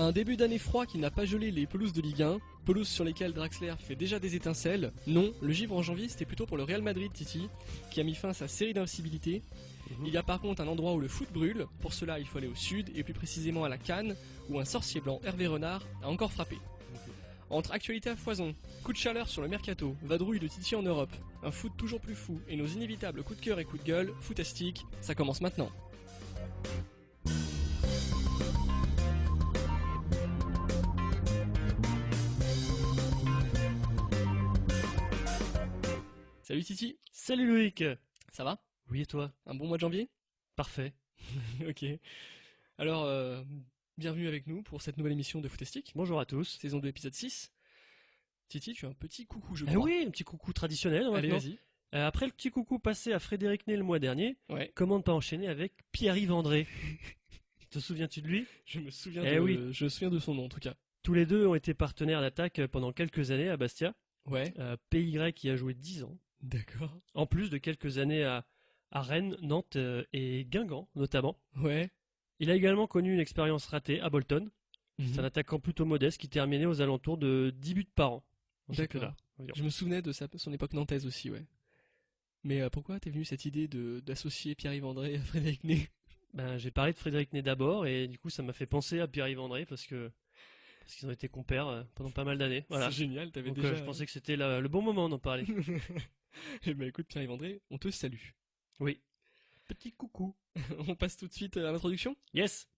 Un début d'année froid qui n'a pas gelé les pelouses de Ligue 1, pelouses sur lesquelles Draxler fait déjà des étincelles. Non, le givre en janvier c'était plutôt pour le Real Madrid, Titi, qui a mis fin à sa série d'invincibilité. Il y a par contre un endroit où le foot brûle, pour cela il faut aller au sud, et plus précisément à la Cannes, où un sorcier blanc, Hervé Renard, a encore frappé. Entre actualité à foison, coup de chaleur sur le mercato, vadrouille de Titi en Europe, un foot toujours plus fou, et nos inévitables coups de cœur et coups de gueule, footastique, ça commence maintenant. Salut Titi, Salut Loïc. ça va? Oui et toi? Un bon mois de janvier? Parfait. Ok. Alors, bienvenue avec nous pour cette nouvelle émission de Footastique, Bonjour à tous. saison 2, épisode 6. Titi, tu as un petit coucou, je Eh crois. oui, un petit coucou traditionnel Allez, maintenant. vas-y. Après le petit coucou passé à Frédéric Ney le mois dernier, Ouais, comment ne pas enchaîner avec Pierre-Yves André? Te souviens-tu de lui? je me souviens oui. je me souviens de son nom en tout cas. Tous les deux ont été partenaires d'attaque pendant quelques années à Bastia. Ouais, PY y a joué 10 ans. d'accord. En plus de quelques années à Rennes, Nantes et Guingamp notamment. Ouais. Il a également connu une expérience ratée à Bolton. C'est un attaquant plutôt modeste qui terminait aux alentours de 10 buts par an. en D'accord. championnat, environ. Je me souvenais de son époque nantaise aussi, ouais. Mais pourquoi t'es venu cette idée d'associer Pierre-Yves André à Frédéric Ney? Ben, j'ai parlé de Frédéric Ney d'abord et du coup ça m'a fait penser à Pierre-Yves André parce qu'ils ont été compères pendant pas mal d'années. Voilà. C'est génial, t'avais Donc déjà... je pensais que c'était le bon moment d'en parler. Eh ben écoute Pierre-Yves André, on te salue. Oui. Petit coucou. On passe tout de suite à l'introduction. Yes.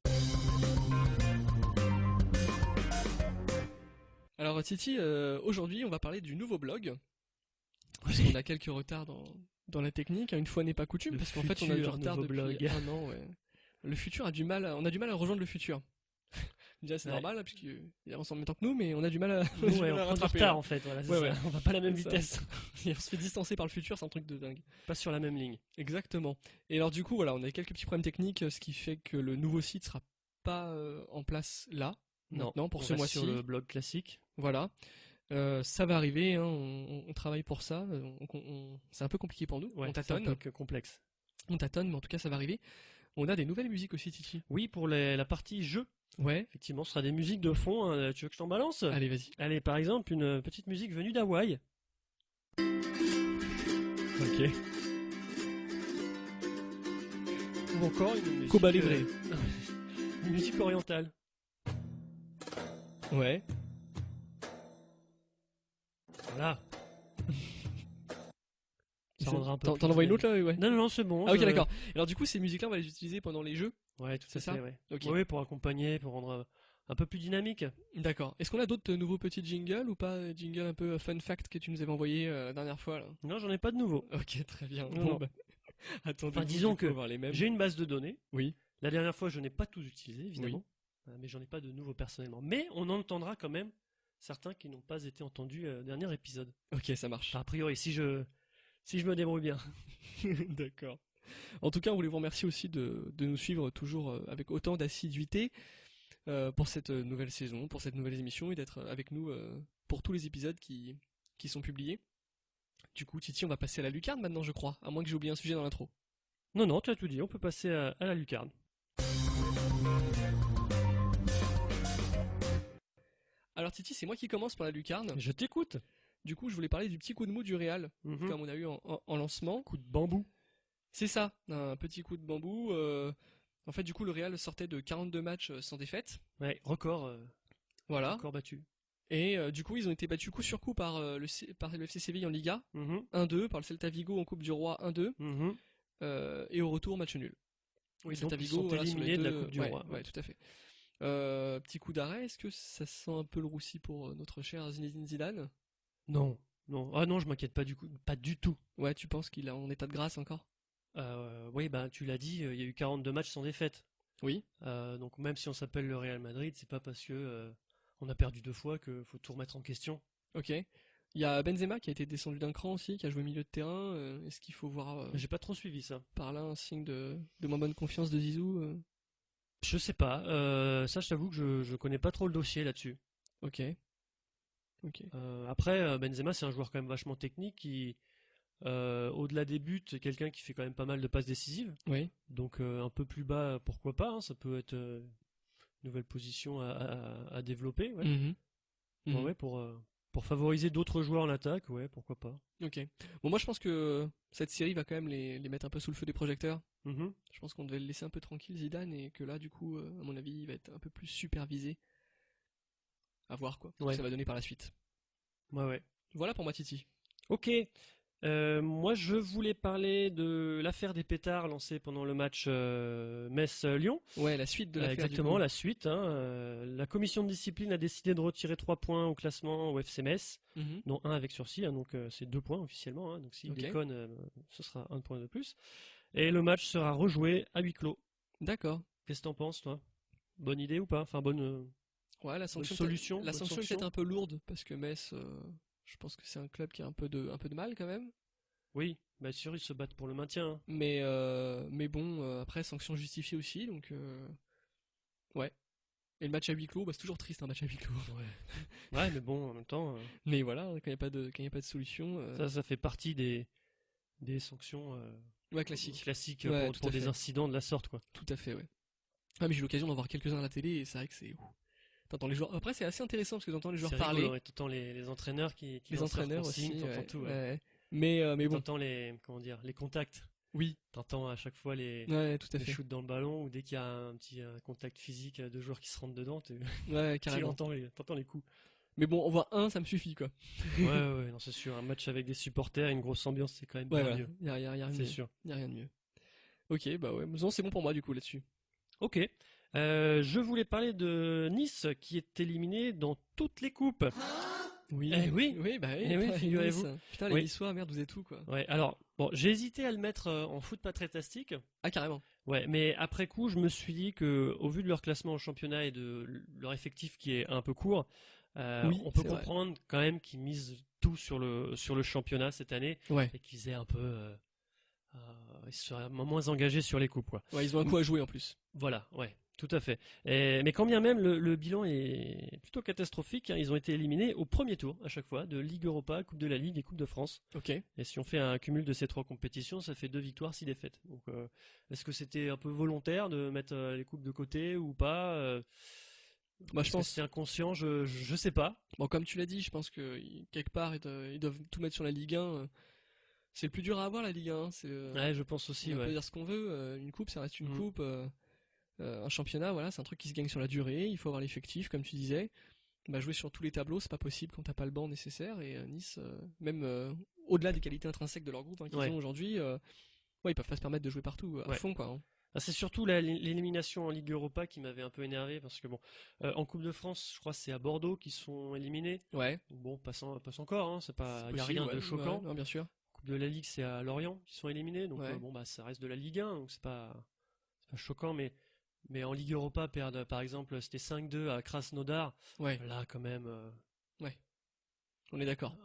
Alors Titi, aujourd'hui on va parler du nouveau blog. Parce qu'on a quelques retards dans la technique, hein, une fois n'est pas coutume, Le parce qu'en fait on a du futur retard nouveau depuis blog. un an, ouais. Le futur a du mal, on a du mal à rejoindre le futur. Déjà c'est Ouais. normal, hein, puisqu'il avance en même temps que nous, mais on a du mal à, Nous, ouais, on a on prend du rattrapé, retard là. en fait. Voilà, c'est Ouais, ça. ouais. On va pas à la même C'est ça. vitesse. Et on se fait distancer par le futur, c'est un truc de dingue. Pas sur la même ligne. Exactement. Et alors du coup, voilà, on a quelques petits problèmes techniques, ce qui fait que le nouveau site sera pas en place là, maintenant, pour on ce reste mois-ci. sur le blog classique. Voilà. Ça va arriver, hein, on travaille pour ça. C'est un peu compliqué pour nous. Ouais, On c'est un tâtonne. peu complexe. On tâtonne, mais en tout cas, ça va arriver. On a des nouvelles musiques aussi, Titi. Oui, pour la partie jeu, Ouais. effectivement, ce sera des musiques de fond. Hein. Tu veux que je t'en balance? Allez, vas-y. Allez, par exemple, une petite musique venue d'Hawaï. Ok. Ou encore une musique... Koba Livré. une musique orientale. Ouais. Voilà. Ça rendra un peu T'en plus envoies une de- autre là, ouais. Non, c'est bon. Ah ok, d'accord. Alors du coup, ces musiques-là, on va les utiliser pendant les jeux. Ouais, tout C'est à ça fait, ouais. Ok. Oui, pour accompagner, pour rendre un peu plus dynamique. D'accord. Est-ce qu'on a d'autres nouveaux petits jingles ou pas? Jingles un peu fun fact que tu nous avais envoyé la dernière fois là. Non, j'en ai pas de nouveau. Ok, très bien. Non, Bon, non. bah, attendez. Enfin, disons que voir les mêmes. j'ai une base de données. Oui. La dernière fois, je n'ai pas tout utilisé, évidemment. Mais j'en ai pas de nouveau personnellement. Mais on entendra quand même certains qui n'ont pas été entendus au dernier épisode. Ok, ça marche. Enfin, a priori, si je me débrouille bien. D'accord. En tout cas, on voulait vous remercier aussi de nous suivre toujours avec autant d'assiduité pour cette nouvelle saison, pour cette nouvelle émission et d'être avec nous pour tous les épisodes qui sont publiés. Du coup, Titi, on va passer à la lucarne maintenant, je crois, à moins que j'ai oublié un sujet dans l'intro. Non, tu as tout dit. On peut passer à la lucarne. Alors Titi, c'est moi qui commence par la lucarne. Je t'écoute. Du coup, je voulais parler du petit coup de mou du Real, Mhm. comme on a eu en lancement. Coup de bambou. C'est ça, un petit coup de bambou. En fait, du coup, le Real sortait de 42 matchs sans défaite. Ouais, record, Voilà. record battu. Et du coup, ils ont été battus coup sur coup par le FC Séville en Liga, Mhm. 1-2, par le Celta Vigo en Coupe du Roi, 1-2, Mhm. Et au retour, match nul. Oui, Celta donc ils Vigo, sont voilà, sur les éliminés de la deux- Coupe du ouais, Roi. Ouais, tout à fait. Petit coup d'arrêt, est-ce que ça sent un peu le roussi pour notre cher Zinedine Zidane? Non. Ah non, je m'inquiète pas du coup, pas du tout. Ouais, tu penses qu'il est en état de grâce encore? Oui, bah tu l'as dit, il y a eu 42 matchs sans défaite. Oui. Donc même si on s'appelle le Real Madrid, c'est pas parce que on a perdu 2 fois qu'il faut tout remettre en question. Ok. Il y a Benzema qui a été descendu d'un cran aussi, qui a joué milieu de terrain. Est-ce qu'il faut voir Mais j'ai pas trop suivi ça. par là un signe de moins bonne confiance de Zizou? Je sais pas. Ça, je t'avoue que je connais pas trop le dossier là-dessus. Ok. Ok. Après, Benzema, c'est un joueur quand même vachement technique qui, au-delà des buts, c'est quelqu'un qui fait quand même pas mal de passes décisives. Oui. Donc un peu plus bas, pourquoi pas, hein, ça peut être nouvelle position à développer. Ouais. Mhm. Mhm. Ouais, pour favoriser d'autres joueurs en attaque, ouais, pourquoi pas. Ok. Bon, moi je pense que cette série va quand même les mettre un peu sous le feu des projecteurs. Mhm. Je pense qu'on devait le laisser un peu tranquille Zidane et que là du coup, à mon avis, il va être un peu plus supervisé. À voir quoi, ce que Ouais. ça va donner par la suite. Ouais. Voilà pour moi Titi. Ok. Moi, je voulais parler de l'affaire des pétards lancée pendant le match Metz-Lyon. Ouais, la suite de l'affaire. Exactement, du coup. la suite. La commission de discipline a décidé de retirer 3 points au classement au FC Metz, Mhm. dont 1 avec sursis, hein, donc c'est 2 points officiellement. Donc s'il Ok. déconne, ce sera 1 point de plus. Et le match sera rejoué à huis clos. D'accord. Qu'est-ce que t'en penses, toi? Bonne idée ou pas? Enfin, bonne Ouais, la sanction, solution. la bonne sanction est peut-être un peu lourde parce que Metz, je pense que c'est un club qui a un peu de mal quand même. Oui, bien sûr, ils se battent pour le maintien, hein. Mais bon, après sanction justifiée aussi, donc ouais. Et le match à huis clos, bah, c'est toujours triste un match à huis clos. Ouais, mais bon, en même temps, Mais voilà, quand il n'y a pas de solution. ça fait partie des sanctions Ouais, classique. classiques Ouais, tout pour à des fait. incidents de la sorte, quoi. Tout à fait, ouais. Ah, mais j'ai eu l'occasion d'en voir quelques-uns à la télé et c'est vrai que c'est. T'entends les joueurs. Après, c'est assez intéressant parce que t'entends les joueurs C'est parler. rigolo, ouais. T'entends les entraîneurs qui Les lancent leurs entraîneurs consignes, aussi. t'entends Ouais, tout, ouais. ouais. Mais Et bon. t'entends les contacts. Oui. T'entends à chaque fois Ouais, tout à les fait. shoots dans le ballon ou dès qu'il y a un petit contact physique de joueurs qui se rentrent dedans, Ouais, tu carrément. t'entends les coups. Mais bon, on voit un, ça me suffit quoi. Ouais, non, c'est sûr. Un match avec des supporters et une grosse ambiance, c'est quand même Ouais, bien voilà. mieux. Y a rien de C'est mieux. sûr. Y a rien de mieux. Ok, bah ouais. Non, c'est bon pour moi du coup là-dessus. Ok. Je voulais parler de Nice qui est éliminé dans toutes les coupes. Oui. Eh oui. Oui, bah oui. Eh oui, Putain, figurez-vous. Nice. Putain, les Oui. Niçois, merde, vous êtes où quoi. Ouais, alors, bon, j'ai hésité à le mettre en foot pas très tastique. Ah, carrément. Ouais, mais après coup, je me suis dit que, au vu de leur classement au championnat et de leur effectif qui est un peu court, Oui, on peut c'est vrai. comprendre quand même qu'ils misent tout sur le championnat cette année Ouais. et qu'ils aient un peu, ils seraient moins engagés sur les coupes, quoi. Ouais, ils ont un coup à jouer en plus. Voilà, ouais, tout à fait. Mais quand bien même le bilan est plutôt catastrophique, hein, ils ont été éliminés au premier tour à chaque fois de Ligue Europa, Coupe de la Ligue et Coupe de France. Ok. Et si on fait un cumul de ces 3 compétitions, ça fait 2 victoires, 6 défaites. Donc, est-ce que c'était un peu volontaire de mettre les coupes de côté ou pas Bah, je Est-ce que pense. c'était inconscient? Je sais pas. Bon, comme tu l'as dit, je pense que quelque part ils doivent tout mettre sur la Ligue 1. C'est le plus dur à avoir la Ligue 1. C'est, Ouais, je pense on aussi, peut ouais. dire ce qu'on veut. Une coupe, ça reste une Mhm. coupe. Un championnat, voilà, c'est un truc qui se gagne sur la durée. Il faut avoir l'effectif, comme tu disais. Bah, jouer sur tous les tableaux, c'est pas possible quand t'as pas le banc nécessaire. Et Nice, même au-delà des qualités intrinsèques de leur groupe qu'ils Ouais. ont aujourd'hui, ouais, ils peuvent pas se permettre de jouer partout à Ouais. fond, quoi. Hein. Ah, c'est surtout l'élimination en Ligue Europa qui m'avait un peu énervé parce que bon, en Coupe de France, je crois que c'est à Bordeaux qui sont éliminés. Ouais, Bon, passe encore, hein, c'est y a possible, rien ouais, de choquant. ouais, non, bien sûr. Coupe de la Ligue, c'est à Lorient qui sont éliminés, donc Ouais. bon bah ça reste de la Ligue 1, donc c'est pas choquant, mais en Ligue Europa perdre par exemple c'était 5-2 à Krasnodar, Ouais, là quand même, ouais. On est d'accord.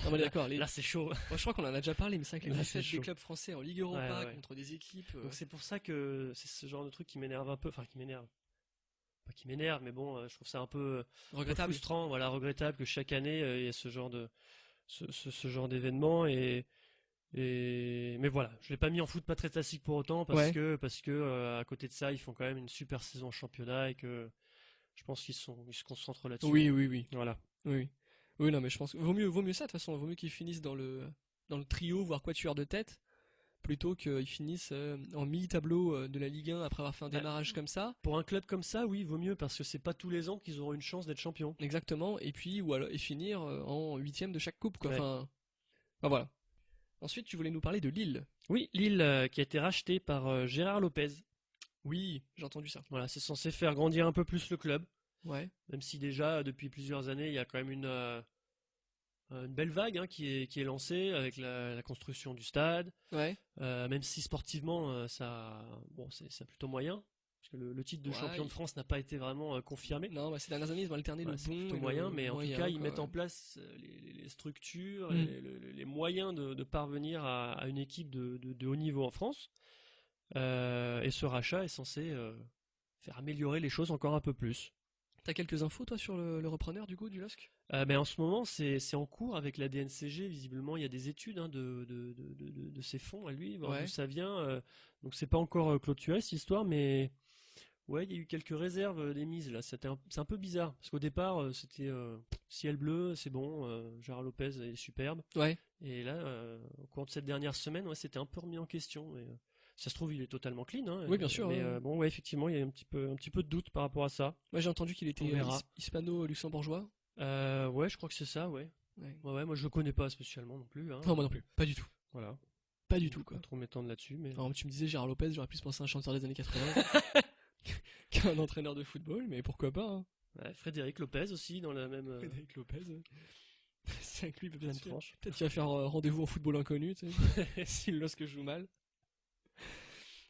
On est d'accord. là c'est chaud. Moi, je crois qu'on en a déjà parlé, mais c'est vrai que les Là, défaites c'est des chaud. clubs français en Ligue Europa Ouais. contre des équipes. Donc c'est pour ça que c'est ce genre de truc qui m'énerve un peu, enfin qui m'énerve. Pas qui m'énerve, mais bon, je trouve ça un peu Regrettable. frustrant, voilà, regrettable que chaque année il y ait ce genre d'événement mais voilà, je l'ai pas mis en foot pas très classique pour autant Ouais. parce que à côté de ça, ils font quand même une super saison en championnat et que je pense qu'ils se concentrent là-dessus. Oui, oui, oui. Voilà. Oui, oui. Oui, non, mais je pense que vaut mieux ça, de toute façon. Vaut mieux qu'ils finissent dans le trio, voire quatuor de tête, plutôt qu'ils finissent en mi-tableau de la Ligue 1 après avoir fait un Bah, démarrage comme ça. pour un club comme ça, oui, vaut mieux parce que c'est pas tous les ans qu'ils auront une chance d'être champion. Exactement. Et puis, et finir en huitième de chaque coupe, quoi. Ouais. Enfin, voilà. Ensuite, tu voulais nous parler de Lille. Oui, Lille qui a été racheté par Gérard Lopez. Oui, j'ai entendu ça. Voilà, c'est censé faire grandir un peu plus le club, Ouais. même si déjà depuis plusieurs années, il y a quand même une belle vague hein, qui est lancée avec la construction du stade. Ouais. Même si sportivement, c'est plutôt moyen. Parce que le titre de Ouais, champion de France n'a pas été vraiment confirmé. Non, bah, ces dernières années, ils ont alterné Ouais, le c'est bon plutôt et moyen, le mais en tout moyen, cas, ils quoi, mettent en ouais. place les structures, Mm. les moyens de parvenir à une équipe de haut niveau en France. Et ce rachat est censé faire améliorer les choses encore un peu plus. T'as quelques infos, toi, sur le repreneur, du coup, du LOSC? Mais en ce moment, c'est en cours avec la DNCG. Visiblement, il y a des études hein, de ces fonds à lui, voir Ouais. d'où ça vient. Donc, c'est pas encore clôturé cette histoire, mais Ouais, il y a eu quelques réserves d'émises là. C'est un peu bizarre parce qu'au départ c'était ciel bleu, c'est bon. Gérard Lopez est superbe. Ouais. Et là, au cours de cette dernière semaine, ouais, c'était un peu remis en question. Et, ça se trouve, il est totalement clean. Hein, Oui, bien sûr. Mais bon, ouais, effectivement, il y a un petit peu de doute par rapport à ça. Moi, j'ai entendu qu'il était On verra. hispano-luxembourgeois. Ouais, je crois que c'est ça, ouais. Ouais. Ouais, moi je le connais pas spécialement non plus. Hein. Non, moi non plus. Pas du tout. Voilà. Pas du tout, quoi. Pas trop m'étendre là-dessus, mais. Alors, tu me disais Gérard Lopez, j'aurais plus pensé à un chanteur des années 80 qu'un entraîneur de football, mais pourquoi pas, hein. Ouais, Frédéric Lopez aussi dans la même. Frédéric Lopez. C'est avec lui, Pleine tranche. peut-être qu'il va faire rendez-vous en football inconnu, tu sais, s'il lorsque je joue mal.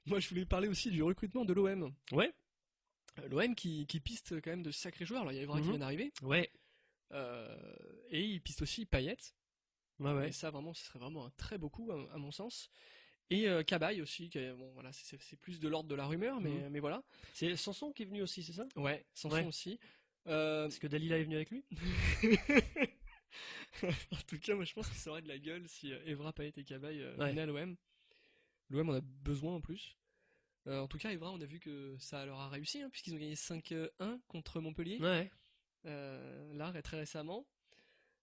Moi, je voulais parler aussi du recrutement de l'OM. Ouais. L'OM qui piste quand même de sacrés joueurs. Alors, il y a Evra qui vient d'arriver. Ouais. Et il piste aussi Payet. Ouais. Et ça, vraiment, ce serait vraiment un très beau coup, à mon sens. Et Cabaye aussi, bon, voilà, c'est plus de l'ordre de la rumeur, mais voilà. C'est Sanson qui est venu aussi, c'est ça? Ouais, Sanson aussi. Est-ce que Dalila est venu avec lui? En tout cas, moi je pense que ça aurait de la gueule si Evra, Payet et Cabaye venaient à l'OM. L'OM en a besoin en plus. En tout cas, Evra, on a vu que ça leur a réussi, hein, puisqu'ils ont gagné 5-1 contre Montpellier. Ouais. Là, très récemment.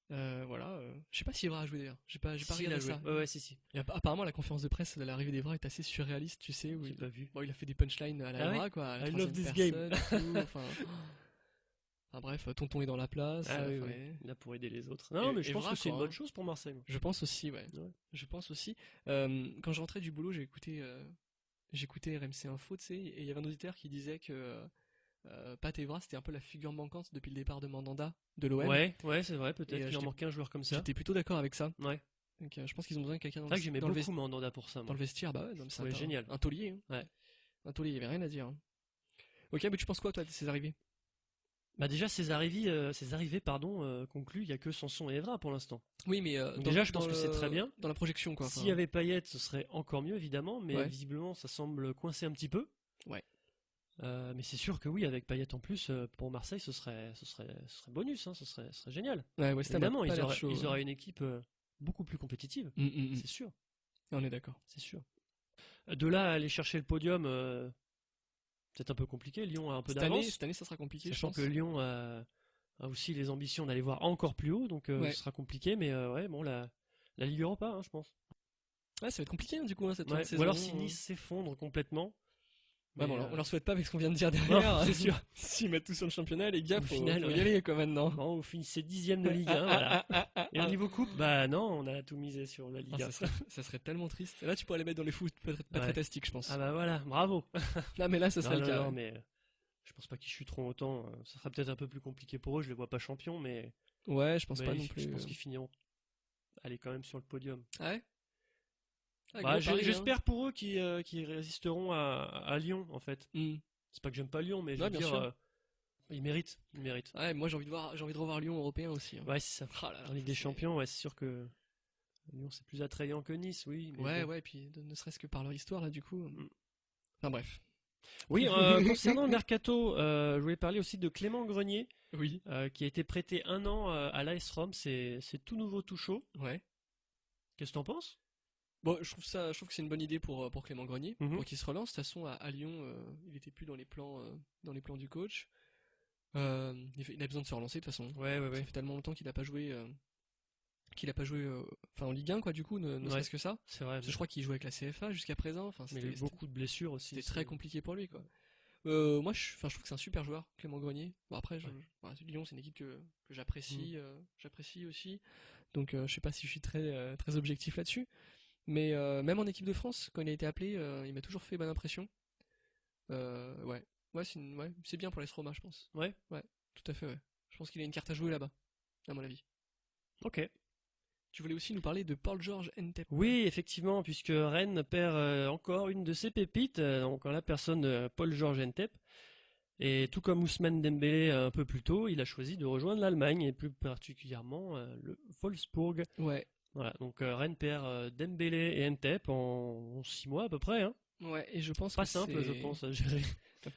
Voilà. Je sais pas si Evra a joué d'ailleurs. J'ai pas regardé ça. Ouais, si. Et apparemment, la conférence de presse de l'arrivée d'Evra est assez surréaliste, tu sais. J'ai pas vu. Bon, il a fait des punchlines à la Evra, ouais quoi. À la I love this troisième personne et tout, enfin bref, tonton est dans la place. Oui. Là pour aider les autres. Non, mais je pense que c'est une bonne chose pour Marseille. Moi. Je pense aussi, ouais. Je pense aussi. Quand je rentrais du boulot, j'écoutais RMC Info, tu sais, et il y avait un auditeur qui disait que Pat Evra, c'était un peu la figure manquante depuis le départ de Mandanda de l'OM. Ouais, c'est vrai, peut-être qu'il en manquait un joueur comme ça. J'étais plutôt d'accord avec ça. Ouais. Donc, je pense qu'ils ont besoin de quelqu'un C'est vrai que j'aimais beaucoup Mandanda pour ça. Moi. Dans le vestiaire, bah ouais, c'est génial. Un taulier. Hein. Ouais. Un taulier, il y avait rien à dire. Hein. Ok, mais tu penses quoi, toi, de ces arrivées? Bah déjà, ces arrivées, conclues, il y a que Sanson et Evra pour l'instant. Oui, mais déjà, je pense que c'est très bien. Dans la projection, quoi. S'il y avait Payet, ce serait encore mieux, évidemment, mais visiblement, ça semble coincer un petit peu. Ouais. Mais c'est sûr que oui, avec Payet en plus, pour Marseille, ce serait bonus, hein, ce serait génial. Ouais, évidemment, ils auraient une équipe beaucoup plus compétitive, c'est sûr. On est d'accord. C'est sûr. De là à aller chercher le podium, peut-être un peu compliqué. Lyon a un peu d'avance. Cette année, ça sera compliqué. Sachant que Lyon a aussi les ambitions d'aller voir encore plus haut, donc ce sera compliqué. Mais la Ligue Europa, hein, je pense. Ouais, ça va être compliqué, hein, du coup, cette saison. Ou alors si Nice s'effondre complètement. Ouais, bon, on leur souhaite pas avec ce qu'on vient de dire derrière. C'est sûr. S'ils mettent tout sur le championnat, les gars, faut y aller, quoi, maintenant. Non, vous finissez 10ème de Ligue 1, voilà. Et au niveau coupe, bah non, on a tout misé sur la Ligue 1. Ça serait tellement triste. Là, tu pourrais les mettre dans les foot pas fantastiques, je pense. Ah bah voilà, bravo. Non, mais là, ça serait le cas. Non, mais je pense pas qu'ils chuteront autant. Ça sera peut-être un peu plus compliqué pour eux, je les vois pas champions, mais... Ouais, je pense pas non plus. Je pense qu'ils finiront. Aller quand même sur le podium. Ah ouais? J'espère pour eux qu'ils résisteront à Lyon, en fait. C'est pas que j'aime pas Lyon, mais je veux dire, ils méritent. Ouais, moi j'ai envie de revoir Lyon européen aussi. Hein. Ouais, c'est ça. En Ligue des Champions, c'est sûr que Lyon c'est plus attrayant que Nice, oui. Mais ouais, puis ne serait-ce que par leur histoire là, du coup. Enfin bref. Oui, concernant le mercato, je voulais parler aussi de Clément Grenier, qui a été prêté 1 an à l'AS Rome. C'est tout nouveau, tout chaud. Ouais. Qu'est-ce que t'en penses? Bon, je trouve que c'est une bonne idée pour Clément Grenier, pour qu'il se relance. De toute façon, à Lyon, il était plus dans les plans du coach. Il a besoin de se relancer de toute façon. Ouais. Ça fait tellement longtemps qu'il n'a pas joué, en Ligue 1, quoi. Du coup, ne serait-ce que ça. C'est vrai. Je crois qu'il jouait avec la CFA jusqu'à présent. Enfin, mais il y a eu beaucoup de blessures aussi. C'était très compliqué pour lui, quoi. Moi, je trouve que c'est un super joueur, Clément Grenier. Bon, après, Lyon, c'est une équipe que j'apprécie, j'apprécie aussi. Donc, je sais pas si je suis très très objectif là-dessus. Mais même en équipe de France, quand il a été appelé, il m'a toujours fait bonne impression. C'est bien pour l'AS Roma, je pense. Ouais, tout à fait. Ouais. Je pense qu'il a une carte à jouer là-bas, à mon avis. Ok. Tu voulais aussi nous parler de Paul-Georges Ntep. Oui, effectivement, puisque Rennes perd encore une de ses pépites, donc en la personne de Paul-Georges Ntep. Et tout comme Ousmane Dembélé un peu plus tôt, il a choisi de rejoindre l'Allemagne, et plus particulièrement le Wolfsburg. Ouais. Voilà, donc Rennes perd Dembélé et Ntep en 6 mois à peu près. Hein. Ouais, et je pense pas simple, je pense, à gérer.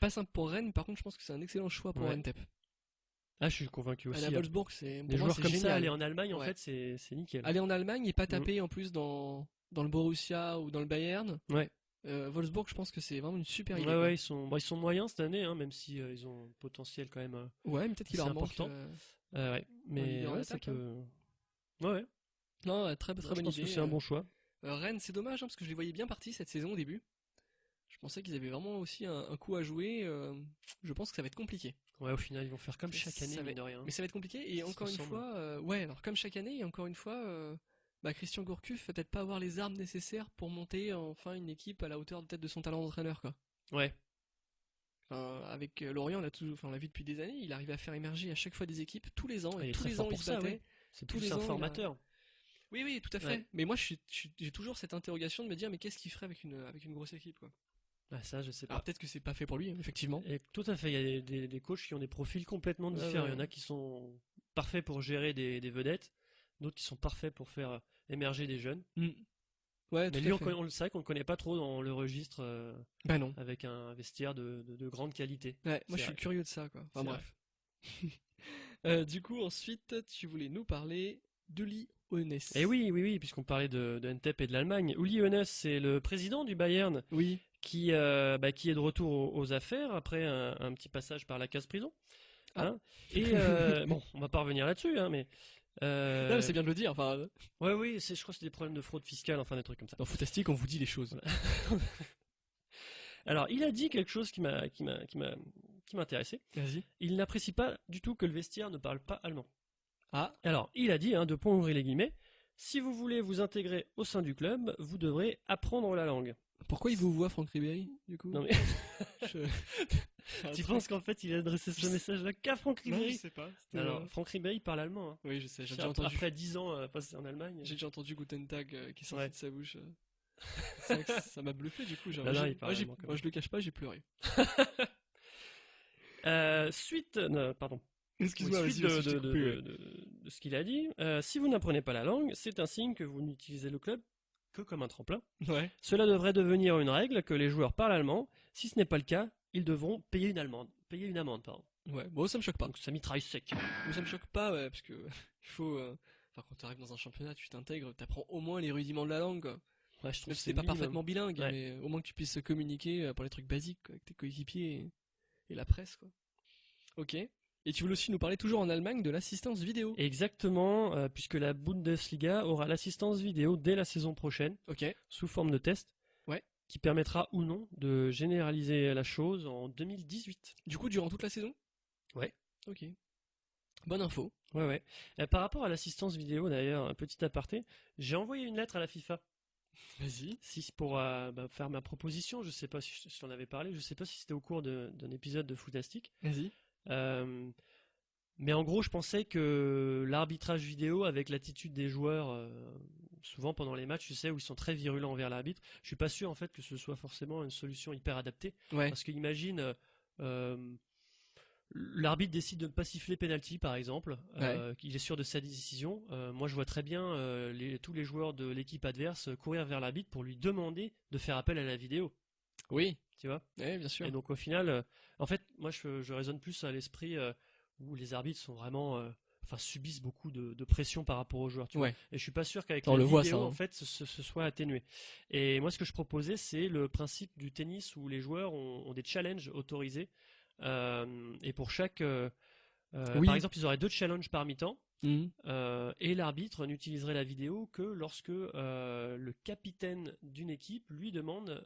Pas simple pour Rennes, par contre, je pense que c'est un excellent choix pour Ntep. Ah, je suis convaincu aussi. À la Wolfsburg, c'est des joueurs comme ça, aller en Allemagne, en fait, c'est nickel. Aller en Allemagne et pas taper en plus dans le Borussia ou dans le Bayern. Ouais. Wolfsburg, je pense que c'est vraiment une super idée. Ouais, Quoi. ouais, ils sont moyens cette année, hein, même si ils ont un potentiel quand même Ouais, mais peut-être qu'il assez leur manque important. Ouais, mais leader en ouais, ça attaque. Hein. peut. Ouais, ouais. Non, très Non, très je bonne pense que idée. c'est un bon choix. Rennes, c'est dommage, hein, parce que je les voyais bien partis cette saison au début. Je pensais qu'ils avaient vraiment aussi un coup à jouer. Je pense que ça va être compliqué. Ouais, au final, ils vont faire comme chaque année, Ça va... mine de rien. Mais ça va être compliqué. Et Ça se encore une ressemble. fois, ouais, alors comme chaque année, et encore une fois, Christian Gourcuff va peut-être pas avoir les armes nécessaires pour monter enfin une équipe à la hauteur peut-être de son talent d'entraîneur, quoi. Ouais. Enfin, avec Lorient, on l'a vu depuis des années, il arrive à faire émerger à chaque fois des équipes tous les ans, Il et est tous très les fort ans il pour se ça, battait. ouais. C'est Tous plus les un ans, formateur. Oui, oui, tout à fait. Ouais. Mais moi, j'ai toujours cette interrogation de me dire, mais qu'est-ce qu'il ferait avec une grosse équipe, quoi. Ah, ça, je sais Alors pas. peut-être que c'est pas fait pour lui, effectivement. Et tout à fait, il y a des coachs qui ont des profils complètement différents. Ouais. Il y en a qui sont parfaits pour gérer des vedettes, d'autres qui sont parfaits pour faire émerger des jeunes. Mm. Ouais, Mais tout lui, à fait. on le sait qu'on le connaît pas trop dans le registre Bah non. avec un vestiaire de grande qualité. Ouais, moi C'est je suis vrai. curieux de ça, quoi. Enfin C'est bref. Du coup, ensuite, tu voulais nous parler d'Uli Hoeneß. Et oui, oui, oui, puisqu'on parlait de NTEP et de l'Allemagne. Uli Hoeneß, c'est le président du Bayern Oui. qui est de retour aux affaires après un petit passage par la case prison. Ah. Hein. Et bon, on va pas revenir là-dessus, hein, mais Non, mais c'est bien de le dire. Enfin, ouais, oui, je crois que c'est des problèmes de fraude fiscale, enfin des trucs comme ça. dans Fantastique, on vous dit les choses. Alors, il a dit quelque chose qui m'a intéressé. Vas-y. Il n'apprécie pas du tout que le vestiaire ne parle pas allemand. Ah. Alors, il a dit, hein, ouvrir les guillemets, si vous voulez vous intégrer au sein du club, vous devrez apprendre la langue. Pourquoi il vous voit, Franck Ribéry, du coup? Non mais, tu penses qu'en fait il a adressé ce message-là qu'à Franck Non, je Ribéry? sais pas. Alors, Franck Ribéry parle allemand. Hein. Oui, je sais, j'ai déjà entendu. Après 10 ans passés en Allemagne. J'ai déjà entendu Guten Tag qui est sorti Ouais. de sa bouche. C'est vrai que ça m'a bluffé du coup. Là, il parle allemand, quand Moi même. je le cache pas, j'ai pleuré. Pardon. Excuse-moi, Suite vas-y, je t'ai coupé, ouais. de ce qu'il a dit, si vous n'apprenez pas la langue, c'est un signe que vous n'utilisez le club que comme un tremplin. Ouais. Cela devrait devenir une règle que les joueurs parlent allemand. Si ce n'est pas le cas, ils devront payer une amende, pardon. Ouais, bon, ça me choque pas. Donc ça mitraille sec. Moi, ça me choque pas, ouais, parce que il faut. Enfin, quand t'arrives dans un championnat, tu t'intègres, t'apprends au moins les rudiments de la langue, quoi. Ouais, je trouve Même que si c'est t'es pas minimum. parfaitement bilingue, Ouais. mais au moins que tu puisses se communiquer pour les trucs basiques, quoi, avec tes coéquipiers et la presse, quoi. Ok. Et tu voulais aussi nous parler toujours en Allemagne de l'assistance vidéo. Exactement, puisque la Bundesliga aura l'assistance vidéo dès la saison prochaine, Ok. sous forme de test, Ouais. qui permettra ou non de généraliser la chose en 2018. Du coup, durant toute la saison? Ouais. Ok. Bonne info. Ouais, ouais. Par rapport à l'assistance vidéo, d'ailleurs, un petit aparté, j'ai envoyé une lettre à la FIFA. Vas-y. Si c'est pour faire ma proposition, je sais pas si je t'en avais parlé, je sais pas si c'était au cours d'un épisode de Fantastique. Vas-y. Mais en gros, je pensais que l'arbitrage vidéo, avec l'attitude des joueurs, souvent pendant les matchs, tu sais, où ils sont très virulents envers l'arbitre, je suis pas sûr en fait que ce soit forcément une solution hyper adaptée. Ouais. Parce que imagine, l'arbitre décide de ne pas siffler penalty, par exemple, qu'il est sûr de sa décision. Moi, je vois très bien tous les joueurs de l'équipe adverse courir vers l'arbitre pour lui demander de faire appel à la vidéo. Oui. Tu vois? Ouais, bien sûr. Et donc au final, en fait, moi je raisonne plus à l'esprit où les arbitres sont vraiment, subissent beaucoup de pression par rapport aux joueurs. Tu vois. Ouais. Et je suis pas sûr qu'avec On la le voit, vidéo, ça, hein. en fait, ce soit atténué. Et moi, ce que je proposais, c'est le principe du tennis où les joueurs ont des challenges autorisés. Et pour chaque, Oui. par exemple, ils auraient 2 challenges par mi-temps. Mhm. Et l'arbitre n'utiliserait la vidéo que lorsque le capitaine d'une équipe lui demande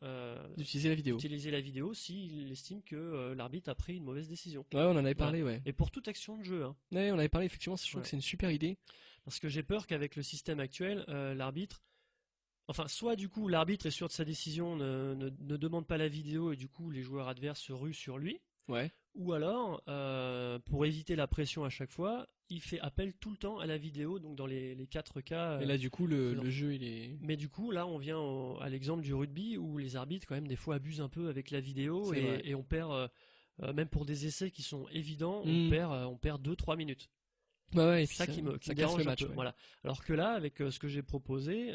D'utiliser la vidéo. d'utiliser la vidéo s'il estime que l'arbitre a pris une mauvaise décision. Ouais, on en avait parlé, ouais. Et pour toute action de jeu, hein. Ouais, on avait parlé, effectivement, je trouve Ouais. que c'est une super idée. Parce que j'ai peur qu'avec le système actuel, l'arbitre, soit du coup l'arbitre est sûr de sa décision, ne demande pas la vidéo et du coup les joueurs adverses se ruent sur lui. Ouais. Ou alors, pour éviter la pression à chaque fois, il fait appel tout le temps à la vidéo, donc dans les 4 cas. Et là, du coup, le faisant. jeu, il est. Mais du coup, là, on vient à l'exemple du rugby où les arbitres, quand même, des fois abusent un peu avec la vidéo C'est vrai. et on perd, même pour des essais qui sont évidents, Mm. on perd 2-3 minutes. Ouais, ouais, et C'est puis ça qui me ça casse dérange le un match. peu. Ouais. Voilà. Alors que là, avec ce que j'ai proposé,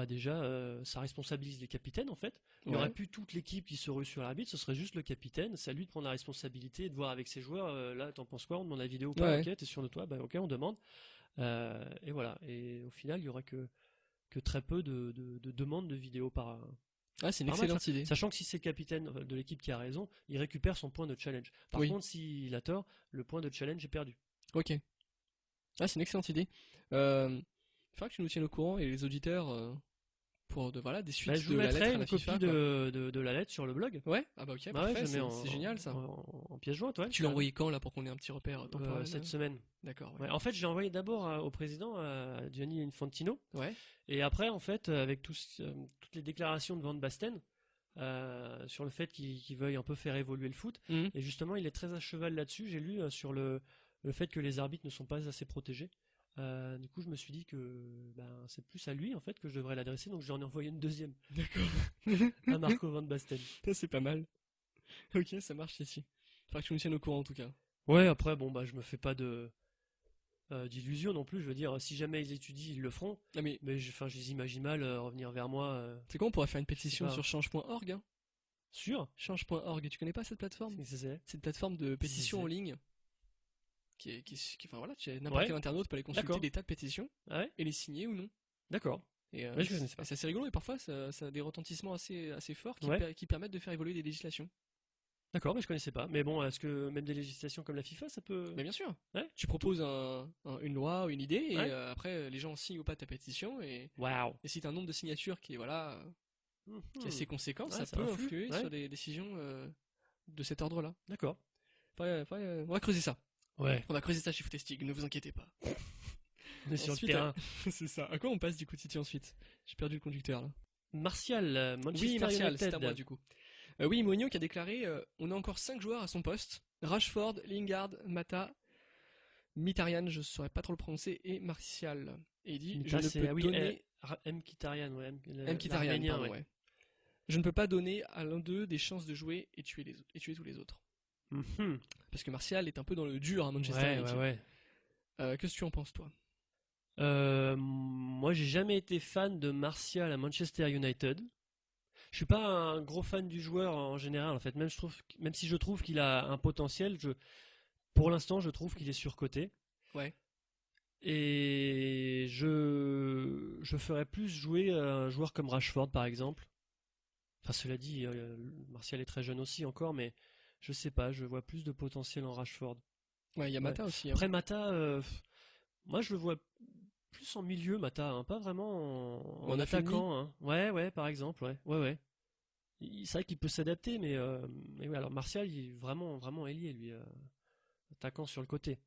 déjà, ça responsabilise les capitaines en fait. Il n'y aurait Ouais. plus toute l'équipe qui se rue sur l'arbitre, ce serait juste le capitaine. C'est à lui de prendre la responsabilité et de voir avec ses joueurs. Là, t'en penses quoi? On demande la vidéo ou pas? Ouais. Ok, t'es sûr de toi? Bah ok, on demande. Et voilà. Et au final, il y aurait que très peu de demandes de vidéo Ah, c'est une Pas mal, excellente idée. Sachant que si c'est le capitaine de l'équipe qui a raison, il récupère son point de challenge. Par Oui. contre, s'il a tort, le point de challenge est perdu. Ok. Ah, c'est une excellente idée. Il faudra que tu nous tiennes au courant et les auditeurs pour voilà, des suites Bah, je vous de la lettre mettrai à la une copie FIFA, quoi. de la lettre sur le blog. Ouais, ah bah ok, Ouais, parfait, je mets c'est génial ça. en pièce jointe, ouais. Tu l'as envoyé quand là pour qu'on ait un petit repère temporel cette semaine. D'accord, ouais. Ouais, en fait, j'ai envoyé d'abord au président, à Gianni Infantino, Ouais. et après, en fait, avec toutes les déclarations de Van Basten sur le fait qu'il veuille un peu faire évoluer le foot, Mhm. et justement, il est très à cheval là-dessus. J'ai lu sur le fait que les arbitres ne sont pas assez protégés. Du coup, je me suis dit que c'est plus à lui en fait que je devrais l'adresser, donc j'en ai envoyé une deuxième D'accord. à Marco Van Basten. Ça, c'est pas mal. Ok, ça marche ici. Faudra que tu nous tiennes au courant en tout cas. Ouais, après, je me fais pas d'illusions non plus. Je veux dire, si jamais ils étudient, ils le feront. Ah mais, Mais je les imagine mal revenir vers moi. c'est quoi, on pourrait faire une pétition pas. sur change.org, hein. Sûr? Change.org, tu connais pas cette plateforme? C'est. C'est une plateforme de pétition c'est. en ligne. Enfin voilà, n'importe Ouais. quel internaute peut aller consulter D'accord. des tas de pétitions Ah ouais? et les signer ou non. D'accord. Et Ouais, je connaissais pas. c'est assez rigolo et parfois ça a des retentissements assez forts Ouais. qui permettent de faire évoluer des législations. D'accord, mais je connaissais pas. Mais bon, est-ce que même des législations comme la FIFA, ça peut. Mais bien sûr, Ouais. tu proposes une loi ou une idée et Ouais. après les gens signent ou pas ta pétition et Waouh! si t'as un nombre de signatures qui est voilà qui est assez conséquent, Ouais, ça ça peut influe, influer ouais. sur des décisions de cet ordre-là. D'accord. On va creuser ça. Ouais. On va creuser ça chez Footestig, ne vous inquiétez pas. On est sur le Ensuite, terrain. c'est ça. À quoi on passe du coup, Titi, ensuite? J'ai perdu le conducteur là. Martial, Manchester Oui, Martial, United. c'est à moi du coup. Oui, Mourinho qui a déclaré on a encore 5 joueurs à son poste. Rashford, Lingard, Mata, Mkhitaryan, je saurais pas trop le prononcer, et Martial. Et il dit je ne peux donner... Mkhitaryan, ouais. Mkhitaryan, l'Arménien, pardon, ouais. Je ne peux pas donner à l'un d'eux des chances de jouer et tuer tous les autres. Mhm. Parce que Martial est un peu dans le dur à Manchester United. Ouais. Qu'est-ce que tu en penses, toi? Moi, j'ai jamais été fan de Martial à Manchester United. Je suis pas un gros fan du joueur en général. En fait, même si je trouve qu'il a un potentiel, pour l'instant, je trouve qu'il est surcoté. Ouais. Et je ferais plus jouer un joueur comme Rashford, par exemple. Enfin, cela dit, Martial est très jeune aussi encore, mais je sais pas, je vois plus de potentiel en Rashford. Ouais, il y a Mata aussi. Hein. Après Mata, moi je le vois plus en milieu, Mata, hein, pas vraiment en attaquant. Hein. Ouais, par exemple, ouais. C'est vrai qu'il peut s'adapter, mais ouais, alors Martial, il est vraiment ailier, lui, attaquant sur le côté.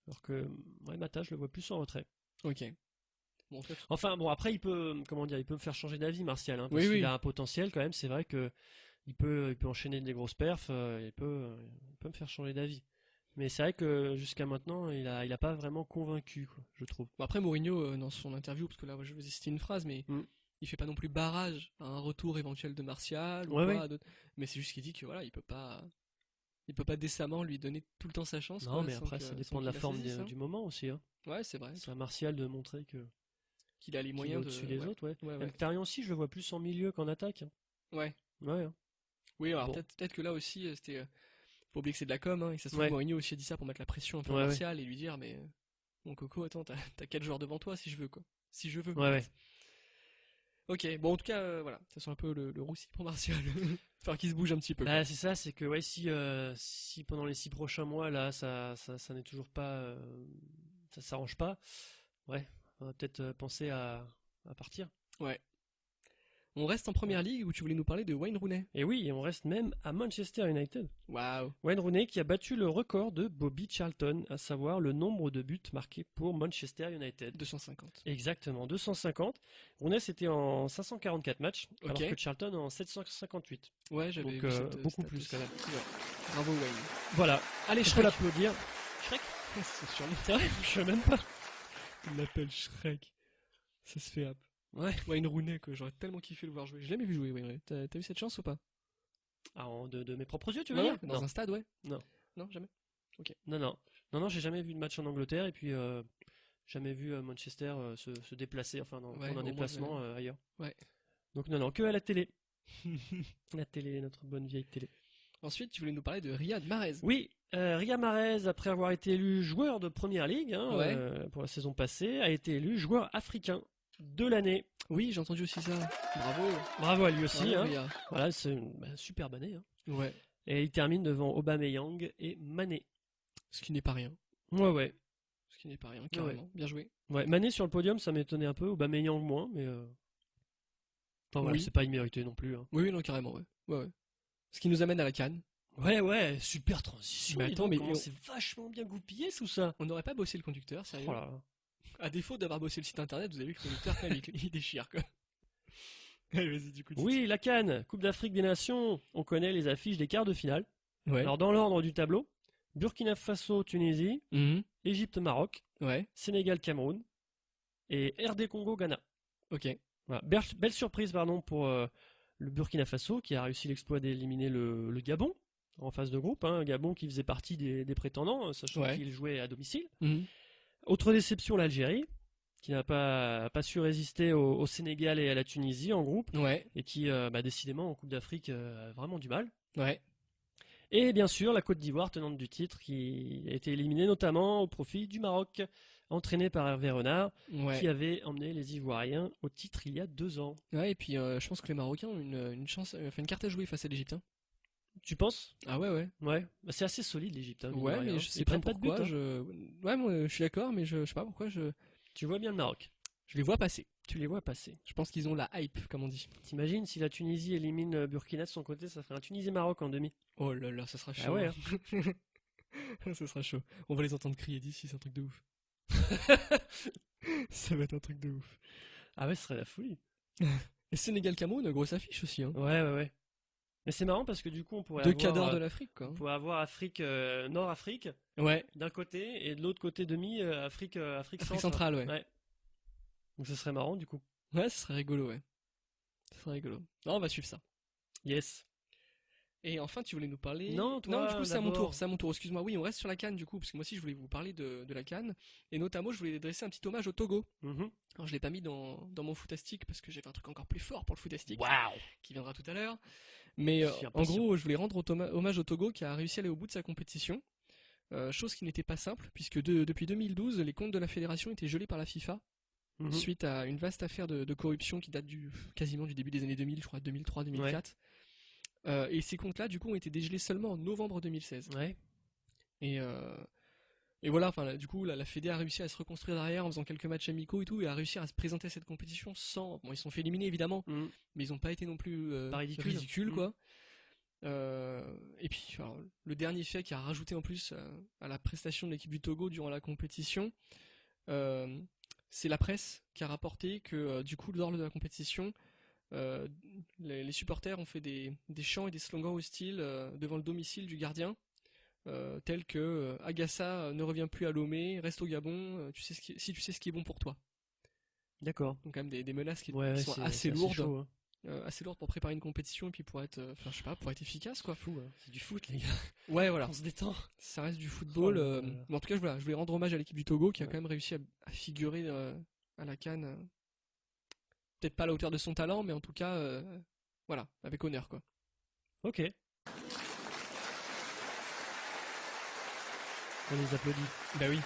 Alors que Mata, je le vois plus en retrait. Ok. Bon, en fait... Enfin, bon, après, il peut me faire changer d'avis, Martial, hein, parce qu'il a un potentiel quand même. C'est vrai que il peut enchaîner des grosses perfs, il peut me faire changer d'avis. Mais c'est vrai que jusqu'à maintenant, il a pas vraiment convaincu, quoi, je trouve. Bon, après Mourinho, dans son interview, parce que là, je vais citer une phrase, mais il fait pas non plus barrage à un retour éventuel de Martial ou quoi, mais c'est juste qu'il dit que voilà, il peut pas décemment lui donner tout le temps sa chance. Non, mais après, ça dépend de la forme du moment aussi. Hein. Ouais, c'est vrai. C'est à Martial de montrer qu'il a les moyens au-dessus des autres, ouais. Mkhitaryan aussi, je le vois plus en milieu qu'en attaque. Ouais. Hein. Oui, alors peut-être que là aussi, c'était. Faut oublier que c'est de la com, hein, et ça se trouve Mourinho aussi a dit ça pour mettre la pression un peu à Martial et lui dire mais mon coco, attends, t'as 4 joueurs devant toi si je veux quoi. Si je veux. Ouais. Ok, bon en tout cas voilà, ça sent un peu le roussi pour Martial. Enfin qu'il se bouge un petit peu. Bah c'est ça, c'est que si pendant les 6 prochains mois là ça n'est toujours pas ça s'arrange pas, on va peut-être penser à partir. Ouais. On reste en première ligue où tu voulais nous parler de Wayne Rooney. Et oui, on reste même à Manchester United. Waouh. Wayne Rooney qui a battu le record de Bobby Charlton, à savoir le nombre de buts marqués pour Manchester United. 250. Exactement, 250. Rooney c'était en 544 matchs, alors que Charlton en 758. Ouais, j'avais vu beaucoup plus quand même. Ouais. Bravo Wayne. Voilà. Allez, je peux l'applaudir. Shrek. C'est sûr. C'est vrai, je sais même pas. Il l'appelle Shrek. Ça se fait hop. Ouais. Wayne Rooney, que j'aurais tellement kiffé le voir jouer. Je l'ai jamais vu jouer, Wayne Rooney. T'as eu cette chance ou pas? Ah, de mes propres yeux, tu veux dire? Dans un stade, ouais. Non. Non, jamais. Ok. Non, j'ai jamais vu de match en Angleterre et puis jamais vu Manchester se déplacer, enfin, dans un déplacement ailleurs. Ouais. Donc non, que à la télé. La télé, notre bonne vieille télé. Ensuite, tu voulais nous parler de Riyad Mahrez. Oui, Riyad Mahrez, après avoir été élu joueur de Première Ligue pour la saison passée, a été élu joueur africain de l'année. Oui, j'ai entendu aussi ça. Bravo. Bravo à lui aussi. Bravo, Hein. les gars. Voilà, c'est une superbe année. Hein. Ouais. Et il termine devant Aubameyang et Mané. Ce qui n'est pas rien. Ouais. Ce qui n'est pas rien, carrément. Bien joué. Ouais, Mané sur le podium, ça m'étonnait un peu. Aubameyang moins, mais enfin, voilà, Oui. c'est pas immérité non plus. Hein. Oui, non, carrément, ouais. Ce qui nous amène à la CAN. Ouais, super transition. Mais attends, mais c'est vachement bien goupillé tout ça. On n'aurait pas bossé le conducteur, sérieux. Oh là là. À défaut d'avoir bossé le site internet, vous avez vu que le conducteur, quand même, il déchire, quoi. Allez, vas-y, du coup. Oui, la CAN, Coupe d'Afrique des Nations. On connaît les affiches des quarts de finale. Ouais. Alors, dans l'ordre du tableau, Burkina Faso, Tunisie, Mhm. Égypte, Maroc, Ouais. Sénégal, Cameroun et RD Congo, Ghana. Ok. Voilà. Belle surprise pour le Burkina Faso qui a réussi l'exploit d'éliminer le Gabon en phase de groupe. Hein, Gabon qui faisait partie des prétendants, sachant qu'il jouait à domicile. Mhm. Autre déception, l'Algérie, qui n'a pas su résister au Sénégal et à la Tunisie en groupe, Ouais. et qui, décidément, en Coupe d'Afrique, a vraiment du mal. Ouais. Et bien sûr, la Côte d'Ivoire, tenante du titre, qui a été éliminée notamment au profit du Maroc, entraîné par Hervé Renard, Ouais. qui avait emmené les Ivoiriens au titre il y a 2 ans. Ouais, et puis je pense que les Marocains ont une chance, une carte à jouer face à l'Égypte. Hein. Tu penses? Ah ouais. Ouais. Bah, c'est assez solide l'Égypte. Hein, Ouais, mais je sais Ils pas prennent pas de pourquoi. but. Hein. Ouais, moi, je suis d'accord, mais je sais pas pourquoi Tu vois bien le Maroc. je les vois passer. Tu les vois passer. Je pense qu'ils ont la hype, comme on dit. T'imagines si la Tunisie élimine Burkina de son côté, ça ferait un Tunisie-Maroc en demi. Oh là là, ça sera chaud. Ah ouais. Hein. Ça sera chaud. On va les entendre crier d'ici, c'est un truc de ouf. Ça va être un truc de ouf. Ah ouais, ce serait la folie. Et Sénégal-Cameroun, grosse affiche aussi. Hein. Ouais. Mais c'est marrant parce que du coup, on pourrait Deux avoir... cadors de l'Afrique, quoi. On pourrait avoir Afrique, Nord-Afrique, Ouais. d'un côté, et de l'autre côté demi, Afrique Afrique centre. centrale, ouais. Donc ce serait marrant du coup. Ouais, ce serait rigolo, ouais. Ce serait rigolo. Non, on va suivre ça. Yes. Et enfin, tu voulais nous parler... Non, toi, du coup, c'est à mon d'abord. tour. C'est à mon tour. Excuse-moi. Oui, on reste sur la CAN, du coup, parce que moi aussi, je voulais vous parler de la CAN. Et notamment, je voulais dresser un petit hommage au Togo. Mhm. Alors, je l'ai pas mis dans mon footastic, parce que j'avais un truc encore plus fort pour le footastic. Waouh. Qui viendra tout à l'heure. Mais Je suis en impatient. gros, je voulais rendre hommage au Togo, qui a réussi à aller au bout de sa compétition. Chose qui n'était pas simple, puisque depuis 2012, les comptes de la fédération étaient gelés par la FIFA. Mhm. Suite à une vaste affaire de corruption qui date quasiment du début des années 2000, je crois 2003-2004. Et ces comptes-là, du coup, ont été dégelés seulement en novembre 2016. Ouais. Et voilà, enfin, du coup, la Fédé a réussi à se reconstruire derrière en faisant quelques matchs amicaux et tout, et a réussi à se présenter à cette compétition sans... Bon, ils se sont fait éliminer, évidemment, Mhm. mais ils n'ont pas été non plus Pas ridicule. quoi. Et puis, alors, le dernier fait qui a rajouté en plus à la prestation de l'équipe du Togo durant la compétition, c'est la presse qui a rapporté que du coup lors de la compétition, les supporters ont fait des chants et des slogans hostiles devant le domicile du gardien, tels que Agassa ne revient plus à Lomé, reste au Gabon, si tu sais ce qui est bon pour toi. D'accord. Donc quand même des menaces qui Ouais, sont c'est assez lourdes, chaud, hein. assez lourdes pour préparer une compétition et puis pour être, je sais pas, pour être efficace quoi. Fou, hein. C'est du foot, les gars. Ouais, voilà. On se détend. Ça reste du football. Oh là là. Mais en tout cas, voilà, je voulais rendre hommage à l'équipe du Togo qui a Ouais. quand même réussi à figurer à la CAN. Peut-être pas à la hauteur de son talent, mais en tout cas, voilà, avec honneur quoi. Ok. On les applaudit. Bah oui.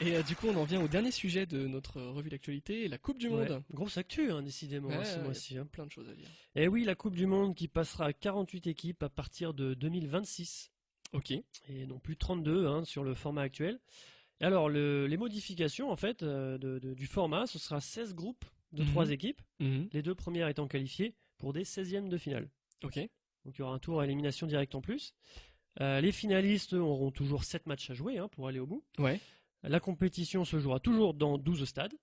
Et du coup, on en vient au dernier sujet de notre revue d'actualité, la Coupe du Monde. Ouais. Grosse actu, hein, décidément, Ouais, ce ouais, mois-ci. Hein. Plein de choses à dire. Et oui, la Coupe du Monde qui passera à 48 équipes à partir de 2026. Ok. Et non plus 32 hein, sur le format actuel. Et alors, les modifications en fait du format, ce sera 16 groupes de 3 équipes, les 2 premières étant qualifiées pour des 16e de finale. Ok. Donc il y aura un tour à élimination directe en plus. Les finalistes auront toujours 7 matchs à jouer hein, pour aller au bout. Ouais. La compétition se jouera toujours dans 12 stades,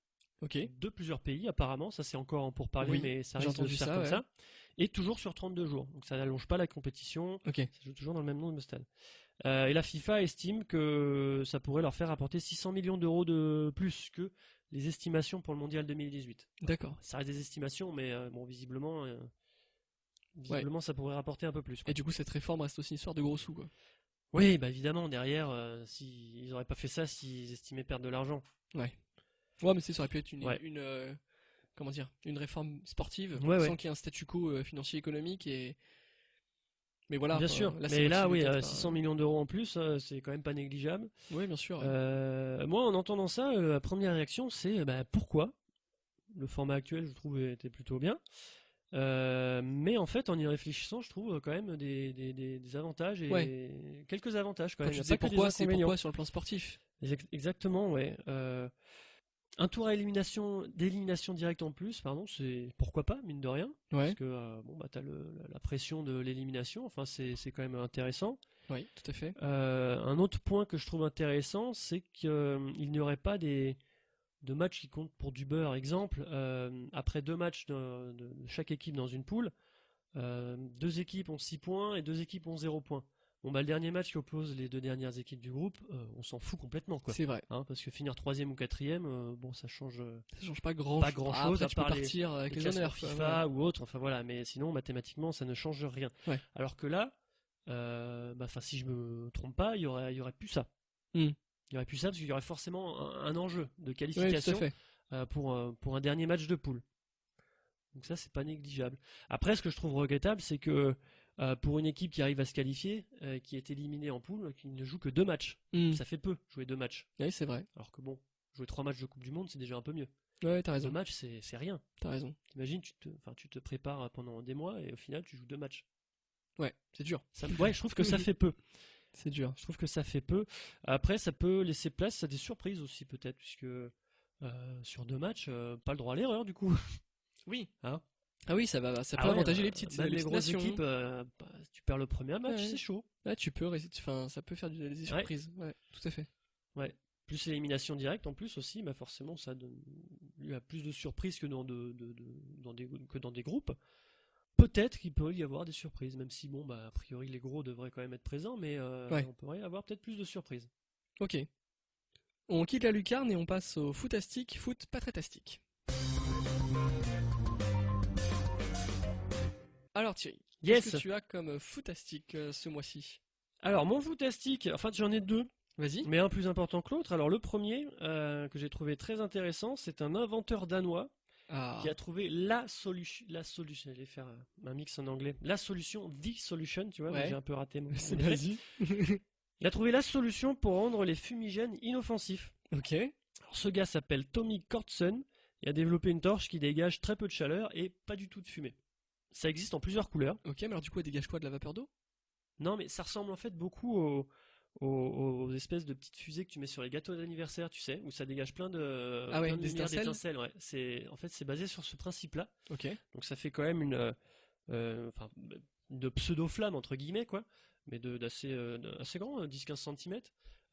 Ok. de plusieurs pays apparemment, ça c'est encore en pourparlers, Oui, mais ça j'ai risque de entendu se faire ça, comme ouais. ça. Et toujours sur 32 jours, donc ça n'allonge pas la compétition, Ok. ça joue toujours dans le même nombre de stades. Et la FIFA estime que ça pourrait leur faire rapporter 600 millions d'euros de plus que les estimations pour le mondial 2018. D'accord. Ça reste des estimations, mais bon, visiblement, ça pourrait rapporter un peu plus. Quoi. Et du coup, cette réforme reste aussi une histoire de gros sous quoi. Oui, bah évidemment, derrière, ils n'auraient pas fait ça s'ils estimaient perdre de l'argent. Ouais. Ouais, mais ça aurait pu être Ouais. comment dire, une réforme sportive Ouais, sans ouais. qu'il y ait un statu quo financier économique et. Mais voilà. Bien enfin, sûr, là, c'est mais là, aussi oui, peut-être 600 millions d'euros en plus, c'est quand même pas négligeable. Oui, bien sûr. Ouais. Moi, en entendant ça, la première réaction, c'est pourquoi le format actuel, je trouve, était plutôt bien. Mais en fait, en y réfléchissant, je trouve quand même des avantages et quelques avantages quand Quand même. tu Il y a disais pas que des pourquoi, c'est inconvénients. pourquoi sur le plan sportif. Exactement, ouais. Un tour à d'élimination directe en plus, pardon, c'est pourquoi pas, mine de rien, Ouais, parce que bon bah t'as la pression de l'élimination, enfin c'est quand même intéressant. oui, tout à fait. Un autre point que je trouve intéressant, c'est qu'il n'y aurait pas de matchs qui comptent pour du beurre. Exemple, après 2 matchs de chaque équipe dans une poule, 2 équipes ont 6 points et 2 équipes ont 0 points. Bon bah le dernier match qui oppose les 2 dernières équipes du groupe, on s'en fout complètement quoi. C'est vrai. Hein, parce que finir 3e ou 4e, bon ça change Ça change pas grand, pas grand chose Après, à tu peux part partir avec les les honneurs. classements quoi, FIFA ou autre, enfin voilà, mais sinon mathématiquement ça ne change rien. Ouais. Alors que là, si je me trompe pas, il y aurait plus ça. Hmm. Il y aurait plus ça parce qu'il y aurait forcément un enjeu de Ouais, tout à qualification fait. pour un dernier match de poule. Donc ça c'est pas négligeable. Après ce que je trouve regrettable c'est que pour une équipe qui arrive à se qualifier, qui est éliminée en poule, qui ne joue que 2 matchs. Hmm. Ça fait peu jouer 2 matchs. Oui, c'est vrai. Alors que bon, jouer 3 matchs de Coupe du Monde c'est déjà un peu mieux. Ouais, t'as 2 raison. matchs c'est rien. T'as raison. T'imagines, tu te prépares pendant des mois et au final tu joues 2 matchs. Ouais, c'est dur. Ouais, je trouve que ça fait peu. C'est dur. Je trouve que ça fait peu. Après, ça peut laisser place à des surprises aussi peut-être, puisque sur 2 matchs, pas le droit à l'erreur du coup. Oui. Hein Ah oui, ça peut Ah ouais, avantager les petites, même les les petites grosses nations. équipes, si tu perds le premier match, Ouais. c'est chaud. Là, tu peux, enfin, ça peut faire des surprises. Ouais, tout à fait. Ouais. Plus l'élimination directe en plus aussi, bah forcément ça donne lieu à plus de surprises que dans des groupes. Peut-être qu'il peut y avoir des surprises, même si bon bah a priori les gros devraient quand même être présents, mais Ouais. on pourrait avoir peut-être plus de surprises. Ok. On quitte la lucarne et on passe au footastique, foot pas très tastique. Alors Thierry, Yes. qu'est-ce que tu as comme footastique ce mois-ci? Alors mon footastique, en fait j'en ai 2. Vas-y. Mais un plus important que l'autre. Alors le premier, que j'ai trouvé très intéressant, c'est un inventeur danois Ah. qui a trouvé la solution. J'allais faire un mix en anglais. La solution, the solution, tu vois, Ouais. mais j'ai un peu raté mon C'est anglais. vas-y. Il a trouvé la solution pour rendre les fumigènes inoffensifs. Ok. Alors, ce gars s'appelle Tommy Kortsen et a développé une torche qui dégage très peu de chaleur et pas du tout de fumée. Ça existe en plusieurs couleurs. Ok, mais alors du coup, elle dégage quoi, de la vapeur d'eau? Non, mais ça ressemble en fait beaucoup aux espèces de petites fusées que tu mets sur les gâteaux d'anniversaire, tu sais, où ça dégage plein de, Ah ouais, plein de des lumière, étincelles. d'étincelles. Ouais. En fait, c'est basé sur ce principe-là. Ok. Donc ça fait quand même de pseudo-flamme entre guillemets, quoi, mais assez grand, 10-15 cm.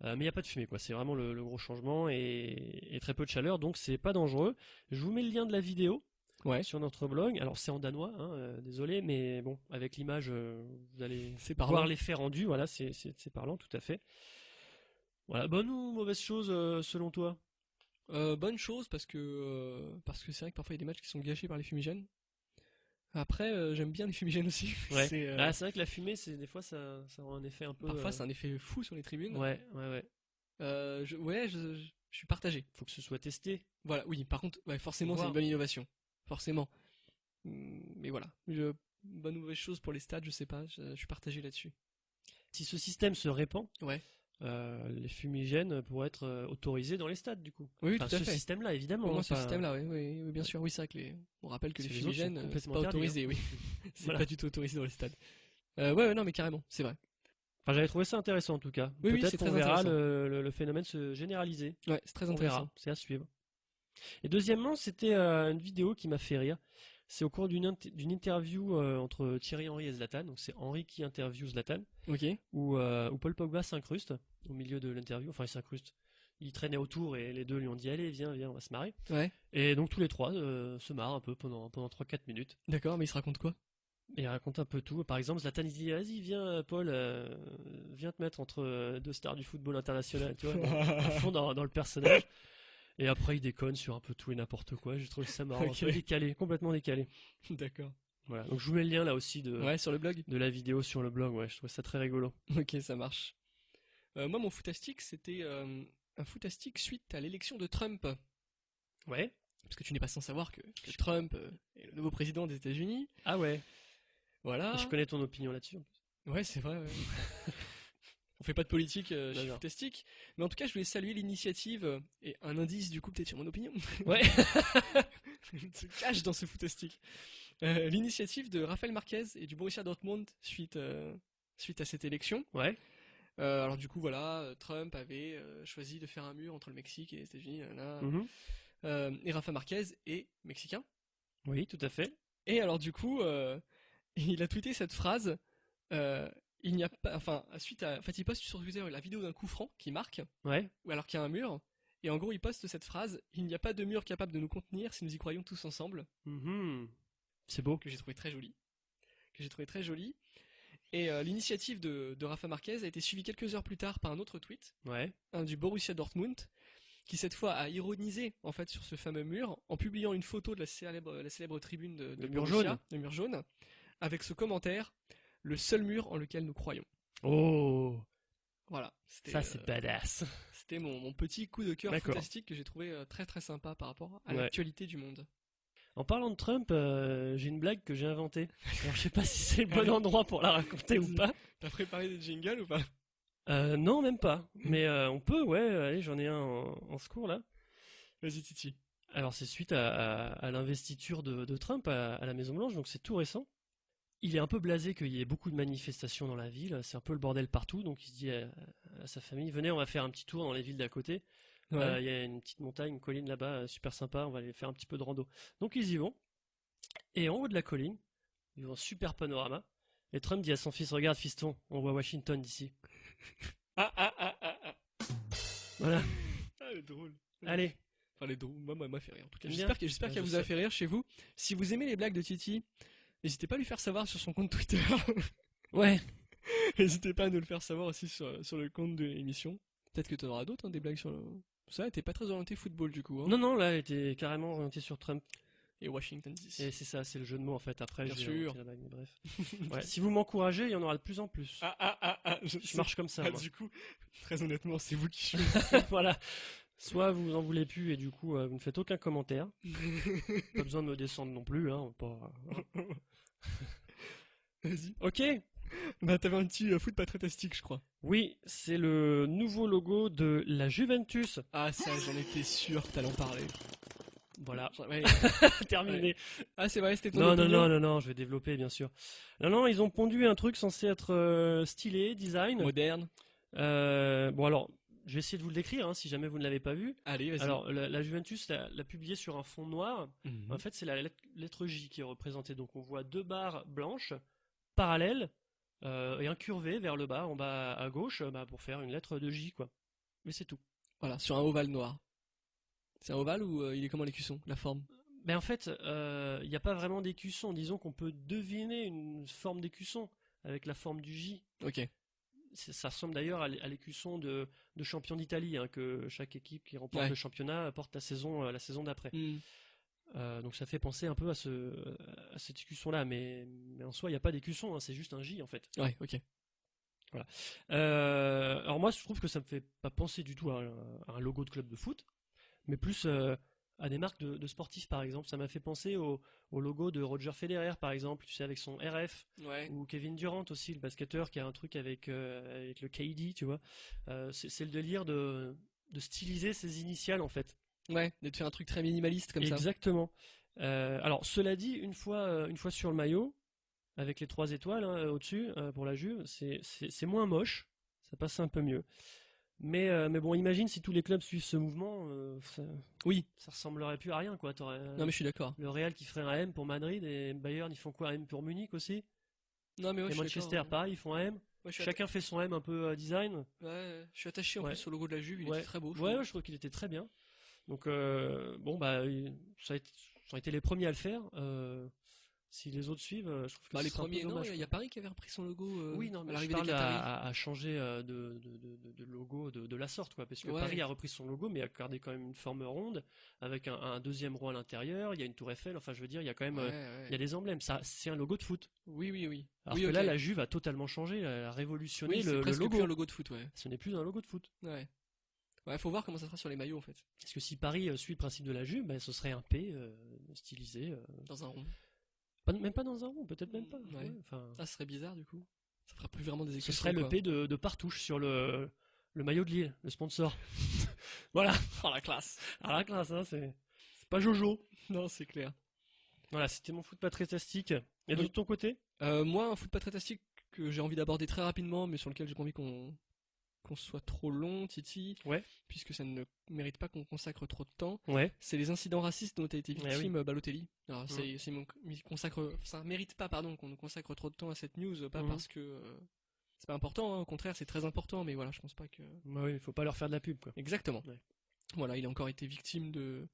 Mais il n'y a pas de fumée, quoi. C'est vraiment le gros changement et très peu de chaleur, donc c'est pas dangereux. Je vous mets le lien de la vidéo. Ouais. Sur notre blog. Alors c'est en danois, hein, désolé, mais bon, avec l'image, vous allez C'est parlant. voir l'effet rendu. Voilà, c'est parlant, tout à fait. Voilà, bonne ou mauvaise chose selon toi? Bonne chose parce que c'est vrai que parfois il y a des matchs qui sont gâchés par les fumigènes. Après, j'aime bien les fumigènes aussi. Ouais. C'est, C'est vrai que la fumée, des fois, ça a un effet un peu. parfois c'est un effet fou sur les tribunes. Ouais. Je suis partagé. Faut que ce soit testé. Voilà, oui. Par contre, ouais, forcément, Faut c'est voir. une bonne innovation. Forcément. Mais voilà. Bonne ou mauvaise chose pour les stades, je sais pas. Je suis partagé là-dessus. Si ce système se répand, Ouais. les fumigènes pourraient être autorisés dans les stades, du coup. Oui, Enfin, tout à ce fait. système-là, évidemment. Pour moi, hein, ce pas- système-là, oui, bien sûr. Oui, c'est vrai que on rappelle que les Les autres sont fumigènes, c'est complètement pas interdits, autorisé, oui. C'est Voilà. pas du tout autorisé dans les stades. Ouais, non, mais carrément, c'est vrai. Enfin, j'avais trouvé ça intéressant en tout cas. Oui, Peut-être c'est qu'on très verra intéressant. le phénomène se généraliser. Ouais, c'est très On intéressant. verra, c'est à suivre. Et deuxièmement, c'était une vidéo qui m'a fait rire. C'est au cours d'une interview entre Thierry Henry et Zlatan. Donc c'est Henry qui interviewe Zlatan, Ok. où Paul Pogba s'incruste au milieu de l'interview. Enfin, il s'incruste. Il traînait autour et les deux lui ont dit allez, viens, on va se marrer. Ouais. Et donc tous les trois se marrent un peu pendant 3-4 minutes. D'accord, mais il se raconte quoi? Et il raconte un peu tout. Par exemple, Zlatan il dit vas-y, viens Paul, viens te mettre entre deux stars du football international, tu vois, à fond dans le personnage. Et après il déconne sur un peu tout et n'importe quoi. J'ai trouvé ça marrant, Ok. un peu décalé, complètement décalé. D'accord. Voilà. Donc je vous mets le lien là aussi Ouais, sur le blog. de la vidéo sur le blog. Ouais, je trouve ça très rigolo. Ok, ça marche. Moi, mon footastique, c'était un footastique suite à l'élection de Trump. Ouais. Parce que tu n'es pas sans savoir que Trump est le nouveau président des États-Unis. Ah ouais. Voilà. Et je connais ton opinion là-dessus. Ouais, c'est vrai. Ouais. On fait pas de politique chez Non. Footastic. Mais en tout cas, je voulais saluer l'initiative et un indice, du coup, peut-être sur mon opinion. Ouais. cache dans ce Footastic. L'initiative de Rafael Marquez et du Borussia Dortmund suite à cette élection. Ouais. Alors du coup voilà, Trump avait choisi de faire un mur entre le Mexique et les États-Unis, là. Mhm. Et Rafa Marquez est mexicain. Oui, tout à fait. Et alors du coup, il a tweeté cette phrase. Il n'y a pas, enfin, en fait, il poste sur Twitter la vidéo d'un coup franc qui marque, Ouais. ou alors qu'il y a un mur. Et en gros, il poste cette phrase: il n'y a pas de mur capable de nous contenir si nous y croyons tous ensemble. Mhm. C'est beau. Que j'ai trouvé très joli. Et l'initiative de Rafa Marquez a été suivie quelques heures plus tard par un autre tweet, Ouais. un du Borussia Dortmund, qui cette fois a ironisé en fait sur ce fameux mur en publiant une photo de la célèbre tribune de Le mur Borussia, jaune. le mur jaune, avec ce commentaire: le seul mur en lequel nous croyons. Oh, Voilà, ça c'est badass. c'était mon petit coup de cœur D'accord. fantastique que j'ai trouvé très très sympa par rapport à Ouais. l'actualité du monde. En parlant de Trump, j'ai une blague que j'ai inventée. Alors, je sais pas si c'est le bon endroit pour la raconter ou pas. T'as préparé des jingles ou pas? Non, même pas. Mais on peut, ouais. Allez, j'en ai un en secours là. Vas-y Titi. Alors c'est suite à l'investiture de Trump à la Maison Blanche, donc c'est tout récent. Il est un peu blasé qu'il y ait beaucoup de manifestations dans la ville, c'est un peu le bordel partout, donc il se dit à sa famille: venez, on va faire un petit tour dans les villes d'à côté. Il Ouais. y a une petite montagne, une colline là-bas, super sympa, on va aller faire un petit peu de rando. Donc ils y vont, et en haut de la colline, ils ont un super panorama, et Trump dit à son fils: regarde fiston, on voit Washington d'ici. Ah. Voilà, Ah, elle est drôle. allez. Enfin, elle est drôle. Moi, elle m'a fait rire. En tout cas, T'aimes j'espère bien qu'elle Je vous a sais. fait rire chez vous. Si vous aimez les blagues de Titi, n'hésitez pas à lui faire savoir sur son compte Twitter. Ouais, N'hésitez pas à nous le faire savoir aussi sur le compte de l'émission. Peut-être que tu en auras d'autres, hein, des blagues sur le. Ça, t'es pas très orienté football du coup. Hein. non, là, elle était carrément orientée sur Trump. Et Washington DC. Et c'est ça, c'est le jeu de mots en fait. Après, Bien je vais sûr. inventer la blague, mais bref. Ouais, si vous m'encouragez, il y en aura de plus en plus. Je marche comme ça. Ah, moi. du coup, très honnêtement, c'est vous qui choisissez. Voilà. Soit vous en voulez plus et du coup vous ne faites aucun commentaire. Pas besoin de me descendre non plus, hein. Vas-y. Ok. Bah, t'avais un petit foot patriotistique, je crois. Oui, c'est le nouveau logo de la Juventus. Ah, ça, j'en étais sûr que t'allais en parler. Voilà. Ouais. Terminé. Ah, c'est vrai, c'était ton Non, opinion. non, je vais développer bien sûr. Non, ils ont pondu un truc censé être stylé, design. Moderne. Bon alors, je vais essayer de vous le décrire hein, si jamais vous ne l'avez pas vu. Allez, vas-y. Alors, la Juventus l'a publié sur un fond noir. Mhm. En fait, c'est la lettre J qui est représentée. Donc, on voit deux barres blanches, parallèles, et incurvées vers le bas, en bas à gauche, pour faire une lettre de J, quoi. Mais c'est tout. Voilà, sur un ovale noir. C'est un ovale ou il est comment l'écusson, la forme? Mais en fait, il n'y a pas vraiment d'écusson. Disons qu'on peut deviner une forme d'écusson avec la forme du J. Ok. Ça ressemble d'ailleurs à l'écusson de champion d'Italie, hein, que chaque équipe qui remporte Ouais. le championnat porte la saison d'après. Hmm. Donc ça fait penser un peu à cette écusson-là, mais en soi, il n'y a pas d'écusson, hein, c'est juste un J en fait. Ouais, ok. Alors moi, je trouve que ça me fait pas penser du tout à un logo de club de foot, mais plus à des marques de sportifs par exemple. Ça m'a fait penser au logo de Roger Federer par exemple, tu sais, avec son RF, Ouais. ou Kevin Durant aussi, le basketteur qui a un truc avec le KD, tu vois. C'est le délire de styliser ses initiales en fait. Ouais, de te faire un truc très minimaliste comme ça. Exactement. Alors cela dit, une fois sur le maillot, avec les 3 étoiles hein, au-dessus pour la Juve, c'est moins moche, ça passe un peu mieux. Mais bon, imagine si tous les clubs suivent ce mouvement, Oui. ça ressemblerait plus à rien quoi. T'aurais Non, mais je suis d'accord. le Real qui ferait un M pour Madrid et Bayern ils font quoi, un M pour Munich aussi. Non, mais ouais, Et je suis Manchester d'accord. pareil, ils font un M. Ouais, je suis Chacun fait son M un peu design. Ouais, je suis attaché en Ouais. plus au logo de la Juve, il Ouais. était très beau. Ouais, je trouve qu'il était très bien. Donc bon ça a été les premiers à le faire. Si les autres suivent, je trouve que Bah, ce les serait un peu premiers, non, dommage, il y a quoi. Paris qui avait repris son logo Oui, non, à mais je l'arrivée des parle Qataris. à changer de logo de la sorte, quoi. Parce que Ouais. Paris a repris son logo, mais a gardé quand même une forme ronde, avec un deuxième rond à l'intérieur, il y a une tour Eiffel, enfin je veux dire, il y a quand même il y a des emblèmes. Ça, c'est un logo de foot. Oui. Alors Oui, que ok. là, la Juve a totalement changé, elle a révolutionné Oui, c'est le presque logo. plus un logo de foot, ouais. Ce n'est plus un logo de foot. Ouais. Ouais, faut voir comment ça sera sur les maillots en fait. Parce que si Paris suit le principe de la Juve, ce serait un P stylisé. Dans un rond. Même pas dans un rond, peut-être même pas. Ouais. Ouais, enfin, Ah, ce serait bizarre du coup. Ça fera plus vraiment des ce écussons, serait le quoi. P de Partouche sur le maillot de Lille, le sponsor. Voilà. Oh la classe. À la classe, hein, c'est pas Jojo. Non, c'est clair. Voilà, c'était mon foot pas très tastique. Et de Oui. ton côté? Moi, un foot pas très tastique que j'ai envie d'aborder très rapidement, mais sur lequel j'ai pas envie qu'on soit trop long, Titi, Ouais. puisque ça ne mérite pas qu'on consacre trop de temps. Ouais. C'est les incidents racistes dont a été Eh victime Balotelli. Alors, ça mérite pas, qu'on nous consacre trop de temps à cette news, pas Mhm. parce que c'est pas important, hein, au contraire, c'est très important, mais voilà, je pense pas que. Bah oui, il faut pas leur faire de la pub, quoi. Exactement. Ouais. Voilà, il a encore été victime de.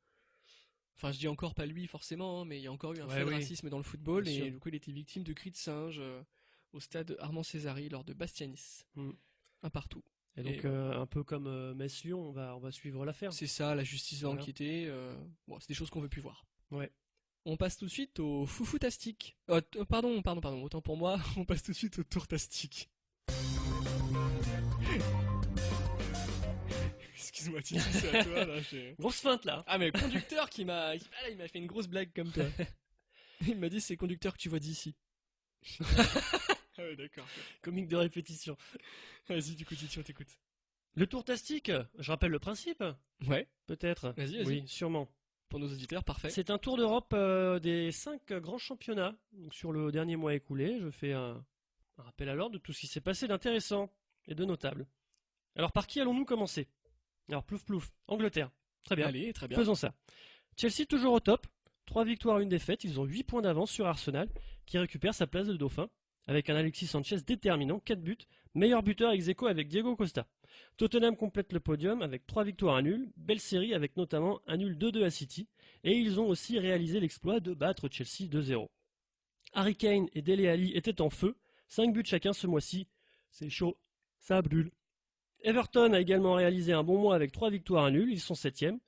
Enfin, je dis encore pas lui forcément, hein, mais il y a encore eu un Ouais, fait de oui. racisme dans le football, Bien et sûr. du coup, il était victime de cris de singe au stade Armand Césari lors de Bastianis. Mhm. Un partout. Et donc, Et, un peu comme Metz-Lyon, on va suivre l'affaire. C'est ça, la justice va Voilà. enquêter. Bon, c'est des choses qu'on veut plus voir. Ouais. On passe tout de suite au foufoutastique. Pardon, autant pour moi, on passe tout de suite au tourtastique. Excuse-moi, Titi, c'est à toi là. Grosse feinte, là. Ah, mais le conducteur il m'a fait une grosse blague comme toi. Il m'a dit c'est le conducteur que tu vois d'ici. Ah ouais, d'accord. Comique de répétition. Vas-y, du coup, Titi, on t'écoute. Le tourtastique, je rappelle le principe, Ouais, peut-être. Vas-y. Oui, sûrement. pour nos auditeurs, parfait. C'est un tour d'Europe des 5 grands championnats. Donc, sur le dernier mois écoulé, je fais un rappel à l'ordre de tout ce qui s'est passé d'intéressant et de notable. Alors, par qui allons-nous commencer? Alors, plouf plouf, Angleterre. Très bien. Allez, très bien. Faisons ça. Chelsea toujours au top. 3 victoires, 1 défaite. Ils ont 8 points d'avance sur Arsenal, qui récupère sa place de dauphin, avec un Alexis Sanchez déterminant, 4 buts. Meilleur buteur ex aequo avec Diego Costa. Tottenham complète le podium avec 3 victoires, 1 nul. Belle série avec notamment un nul 2-2 à City. Et ils ont aussi réalisé l'exploit de battre Chelsea 2-0. Harry Kane et Dele Alli étaient en feu. 5 buts chacun ce mois-ci. C'est chaud. Ça brûle. Everton a également réalisé un bon mois avec 3 victoires, 1 nul. Ils sont 7e.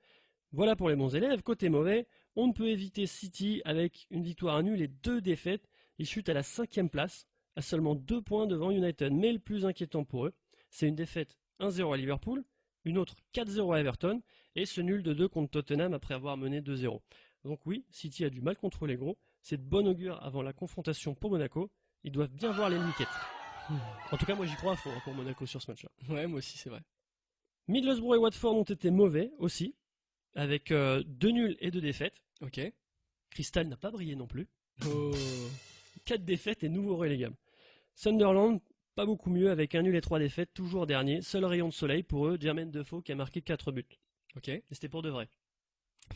Voilà pour les bons élèves. Côté mauvais, on ne peut éviter City avec une victoire, 1 nul et 2 défaites. Ils chutent à la 5e place, à seulement 2 points devant United. Mais le plus inquiétant pour eux, c'est une défaite 1-0 à Liverpool, une autre 4-0 à Everton, et ce nul de 2 contre Tottenham après avoir mené 2-0. Donc oui, City a du mal contre les gros. C'est de bon augure avant la confrontation pour Monaco. Ils doivent bien voir les miquettes. En tout cas, moi j'y crois à fond pour Monaco sur ce match-là. Ouais, moi aussi, c'est vrai. Middlesbrough et Watford ont été mauvais aussi, avec 2 nuls et 2 défaites. Ok. Crystal n'a pas brillé non plus. Oh. 4 défaites et nouveau relégable. Sunderland, pas beaucoup mieux avec 1 nul et 3 défaites, toujours dernier. Seul rayon de soleil pour eux, Jermaine Defoe qui a marqué 4 buts. Ok. Et c'était pour de vrai.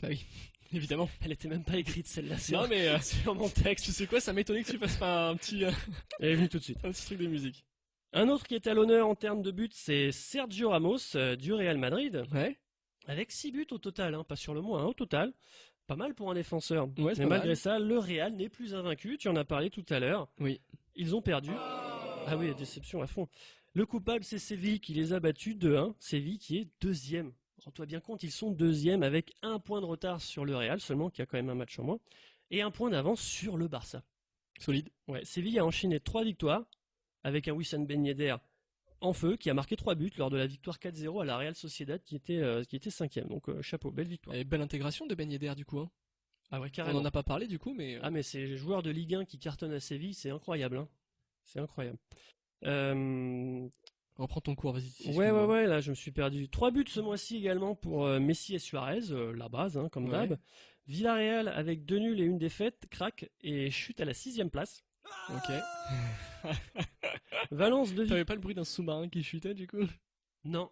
Bah oui, évidemment. Elle était même pas écrite celle-là, c'est Non, mais sur mon texte. tu sais quoi, ça m'étonnait que tu fasses pas un petit Elle est venue tout de suite. truc de musique. Un autre qui est à l'honneur en termes de buts, c'est Sergio Ramos du Real Madrid, Ouais. avec 6 buts au total, hein, pas sur le mois, hein, au total. Pas mal pour un défenseur. Ouais, c'est Mais pas malgré mal. ça, le Real n'est plus invaincu, tu en as parlé tout à l'heure. Oui. Ils ont perdu. Ah oui, déception à fond. Le coupable, c'est Séville qui les a battus 2-1. Séville qui est deuxième. Rends-toi bien compte, ils sont deuxième avec 1 point de retard sur le Real, seulement qui a quand même un match en moins, et 1 point d'avance sur le Barça. Solide. Ouais, Séville a enchaîné 3 victoires avec un Wissam Ben Yedder en feu qui a marqué 3 buts lors de la victoire 4-0 à la Real Sociedad qui était 5e. Donc chapeau, belle victoire. Et belle intégration de Ben Yedder du coup. Hein. Ah ouais, On carrément. en a pas parlé du coup, mais. Ah mais ces joueurs de Ligue 1 qui cartonnent à Séville, c'est incroyable. Hein. C'est incroyable. Euh, Reprends ton cours, vas-y. Ouais, là je me suis perdu. 3 buts ce mois-ci également pour Messi et Suarez, la base, hein, comme Ouais. d'hab. Villarreal avec 2 nuls et 1 défaite, craque et chute à la 6e place. Ok. Valence de T'avais pas le bruit d'un sous-marin qui chutait du coup? Non.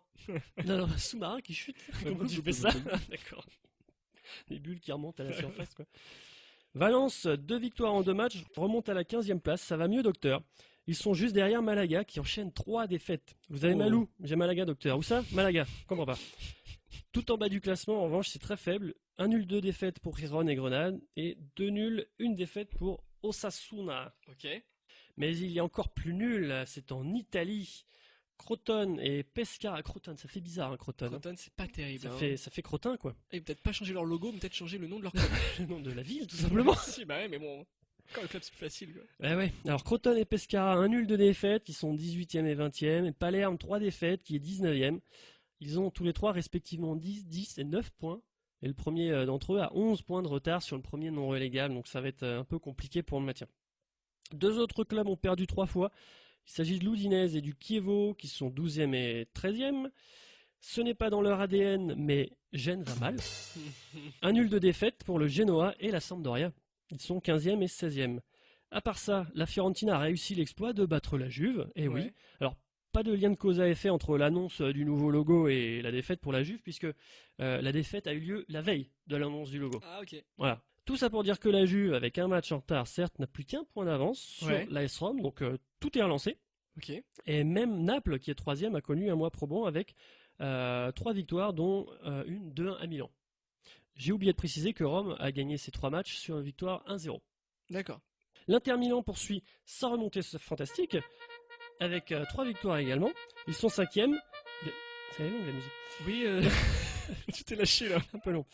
non, un sous-marin qui chute. Comment tu fais ça? D'accord. Des bulles qui remontent à la surface, quoi. Valence, 2 victoires en 2 matchs, remonte à la 15e place. Ça va mieux, docteur. Ils sont juste derrière Malaga qui enchaîne 3 défaites. Vous avez Oh. mal où? J'ai Malaga, docteur. Où ça? Malaga. Je comprends pas. Tout en bas du classement, en revanche, c'est très faible. 1 nul, 2 défaites pour Gijón et Grenade. Et 2 nuls, 1 défaite pour Osasuna. Ok. Mais il y a encore plus nul, c'est en Italie. Crotone et Pescara. Crotone, ça fait bizarre, hein, Crotone. Croton, c'est pas terrible. Ça hein. fait Crotin, quoi. Et peut-être pas changer leur logo, mais peut-être changer le nom de leur club. Le nom de la ville, tout simplement. Si, bah ouais, mais bon. Quand le club c'est plus facile quoi. Ouais. Alors Crotone et Pescara, 1 nul de défaites, ils sont 18e et 20e. Et Palerme, 3 défaites, qui est 19e. Ils ont tous les 3 respectivement 10, 10 et 9 points. Et le premier d'entre eux a 11 points de retard sur le premier non relégable. Donc ça va être un peu compliqué pour le maintien. 2 autres clubs ont perdu 3 fois. Il s'agit de l'Udinese et du Chievo qui sont 12e et 13e. Ce n'est pas dans leur ADN, mais Gênes va mal. Un nul de défaite pour le Genoa et la Sampdoria. Ils sont 15e et 16e. À part ça, la Fiorentina a réussi l'exploit de battre la Juve. Et oui. Ouais. Alors, pas de lien de cause à effet entre l'annonce du nouveau logo et la défaite pour la Juve, puisque la défaite a eu lieu la veille de l'annonce du logo. Ah, ok. Voilà. Tout ça pour dire que la Juve, avec un match en retard, certes, n'a plus qu'un point d'avance sur Ouais. l'AS Rome, donc tout est relancé. Ok. Et même Naples, qui est 3e, a connu un mois probant avec 3 victoires, dont une 2-1 à Milan. J'ai oublié de préciser que Rome a gagné ses 3 matchs sur une victoire 1-0. D'accord. L'Inter Milan poursuit sa remontée fantastique, avec 3 victoires également. Ils sont 5e. C'est long la musique. Oui, tu t'es lâché là. Un peu long.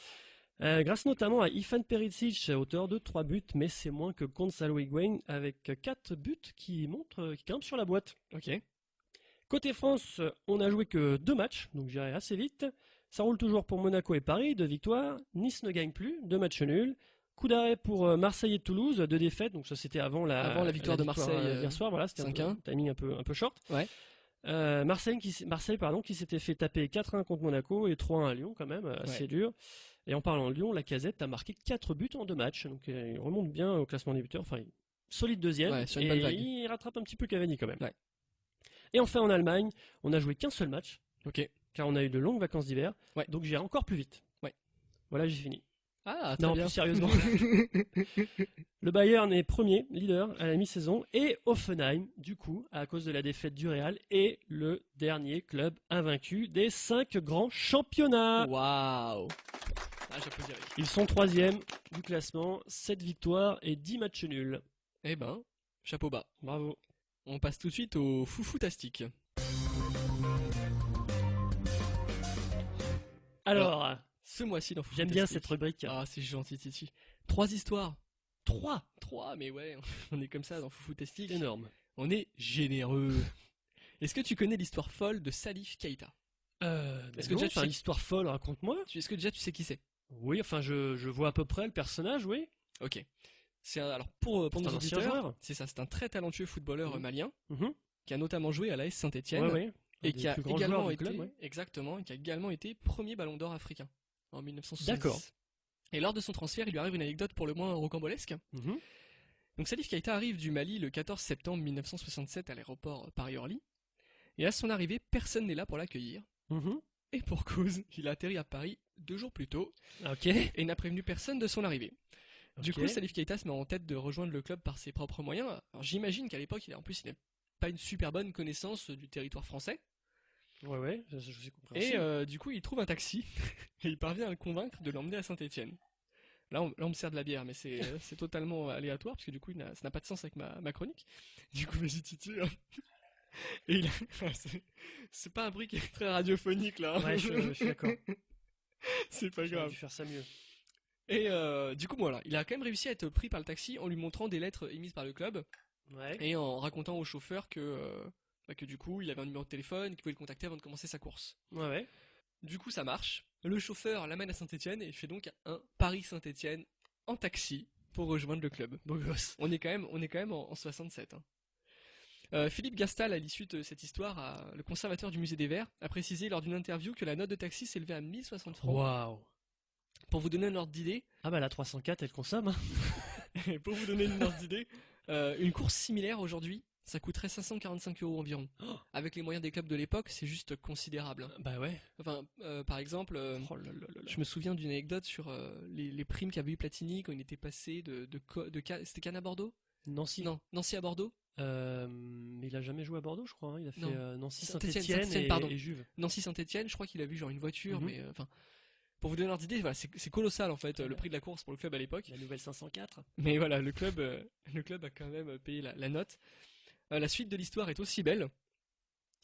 Grâce notamment à Ivan Perisic, auteur de 3 buts, mais c'est moins que Gonzalo Higuain avec 4 buts qui grimpent sur la boîte. Ok. Côté France, on a joué que 2 matchs, donc j'irai assez vite. Ça roule toujours pour Monaco et Paris, 2 victoires. Nice ne gagne plus, 2 matchs nuls. Coup d'arrêt pour Marseille et Toulouse, 2 défaites, donc ça c'était avant la victoire de Marseille hier soir, voilà, c'était un 5-1. timing un peu short. Ouais. Marseille qui s'était fait taper 4-1 contre Monaco et 3-1 à Lyon quand même, assez dur. Et en parlant de Lyon, Lacazette a marqué 4 buts en 2 matchs, donc il remonte bien au classement des buteurs, enfin solide deuxième, Ouais, sur une et bonne vague. il rattrape un petit peu Cavani quand même. Ouais. Et enfin en Allemagne, on a joué qu'un seul match, Ok. car on a eu de longues vacances d'hiver, Ouais. donc j'irai encore plus vite. Ouais. Voilà, j'ai fini. Ah, très Non, bien. plus sérieusement. Le Bayern est premier, leader à la mi-saison, et Hoffenheim, du coup, à cause de la défaite du Real, est le dernier club invaincu des 5 grands championnats. Waouh. Ah, j'applaudirais. Ils sont 3e du classement, 7 victoires et 10 matchs nuls. Eh ben, chapeau bas. Bravo. On passe tout de suite au foufoutastique. Alors, Ce mois-ci dans j'aime bien cette rubrique. Ah, c'est gentil, Titi. 3 histoires. 3 mais ouais, on est comme ça dans Foufoutastique. Énorme. On est généreux. Est-ce que tu connais l'histoire folle de Salif Keita? Est-ce que déjà tu as l'histoire folle, raconte-moi. Est-ce que déjà tu sais qui c'est? Oui, enfin je vois à peu près le personnage, oui. Ok. Alors pour C'est nos un ancien auditeurs, joueur. c'est ça, c'est un très talentueux footballeur malien Mhm. qui a notamment joué à l'AS Saint-Etienne Ouais, ouais. et qui a plus grands également joueurs du été club, ouais. exactement, et qui a également été premier Ballon d'Or africain en 1970. D'accord. Et lors de son transfert, il lui arrive une anecdote pour le moins rocambolesque. Mhm. Donc Salif Keita arrive du Mali le 14 septembre 1967 à l'aéroport Paris-Orly. Et à son arrivée, personne n'est là pour l'accueillir. Mhm. Et pour cause, il a atterri à Paris 2 jours plus tôt Ok. et n'a prévenu personne de son arrivée. Du Ok. coup, Salif Keita se met en tête de rejoindre le club par ses propres moyens. Alors j'imagine qu'à l'époque, il n'a pas une super bonne connaissance du territoire français. Ouais, je suis compris. Et du coup, il trouve un taxi et il parvient à le convaincre de l'emmener à Saint-Etienne. Là, on me sert de la bière, mais c'est totalement aléatoire parce que du coup, ça n'a pas de sens avec ma chronique. Du coup, vas-y, Titi. Et c'est pas un bruit qui est très radiophonique là. Ouais, je suis d'accord. C'est pas J'aurais grave. dû faire ça mieux. Et du coup, voilà, il a quand même réussi à être pris par le taxi en lui montrant des lettres émises par le club Ouais. et en racontant au chauffeur que du coup, il avait un numéro de téléphone, qu'il pouvait le contacter avant de commencer sa course. Ouais. Du coup, ça marche. Le chauffeur l'amène à Saint-Etienne et il fait donc un Paris-Saint-Etienne en taxi pour rejoindre le club. Beau gosse. On est quand même en 67. Philippe Gastal, à l'issue de cette histoire, le conservateur du musée des Verts, a précisé lors d'une interview que la note de taxi s'élevait à 1060 francs. Waouh. Pour vous donner un ordre d'idée, Ah bah la 304 elle consomme. Hein. pour vous donner une ordre d'idée, une course similaire aujourd'hui, ça coûterait 545 € environ. Oh. Avec les moyens des clubs de l'époque, c'est juste considérable. Bah ouais. Enfin, par exemple, Oh là là là là. je me souviens d'une anecdote sur les primes qu'avait eu Platini quand il était passé c'était Cannes à Bordeaux? Nancy. Non, Nancy à Bordeaux. Mais il a jamais joué à Bordeaux, je crois. Hein. Il a fait Non. Nancy, Saint-Étienne, Saint-Etienne pardon. et Juve. Nancy Saint-Etienne, je crois qu'il a vu genre une voiture, Mhm. mais enfin, pour vous donner l'ordre d'idée, voilà, c'est colossal en fait, Très le bien. prix de la course pour le club à l'époque. La nouvelle 504. Mais voilà, le club a quand même payé la note. La suite de l'histoire est aussi belle,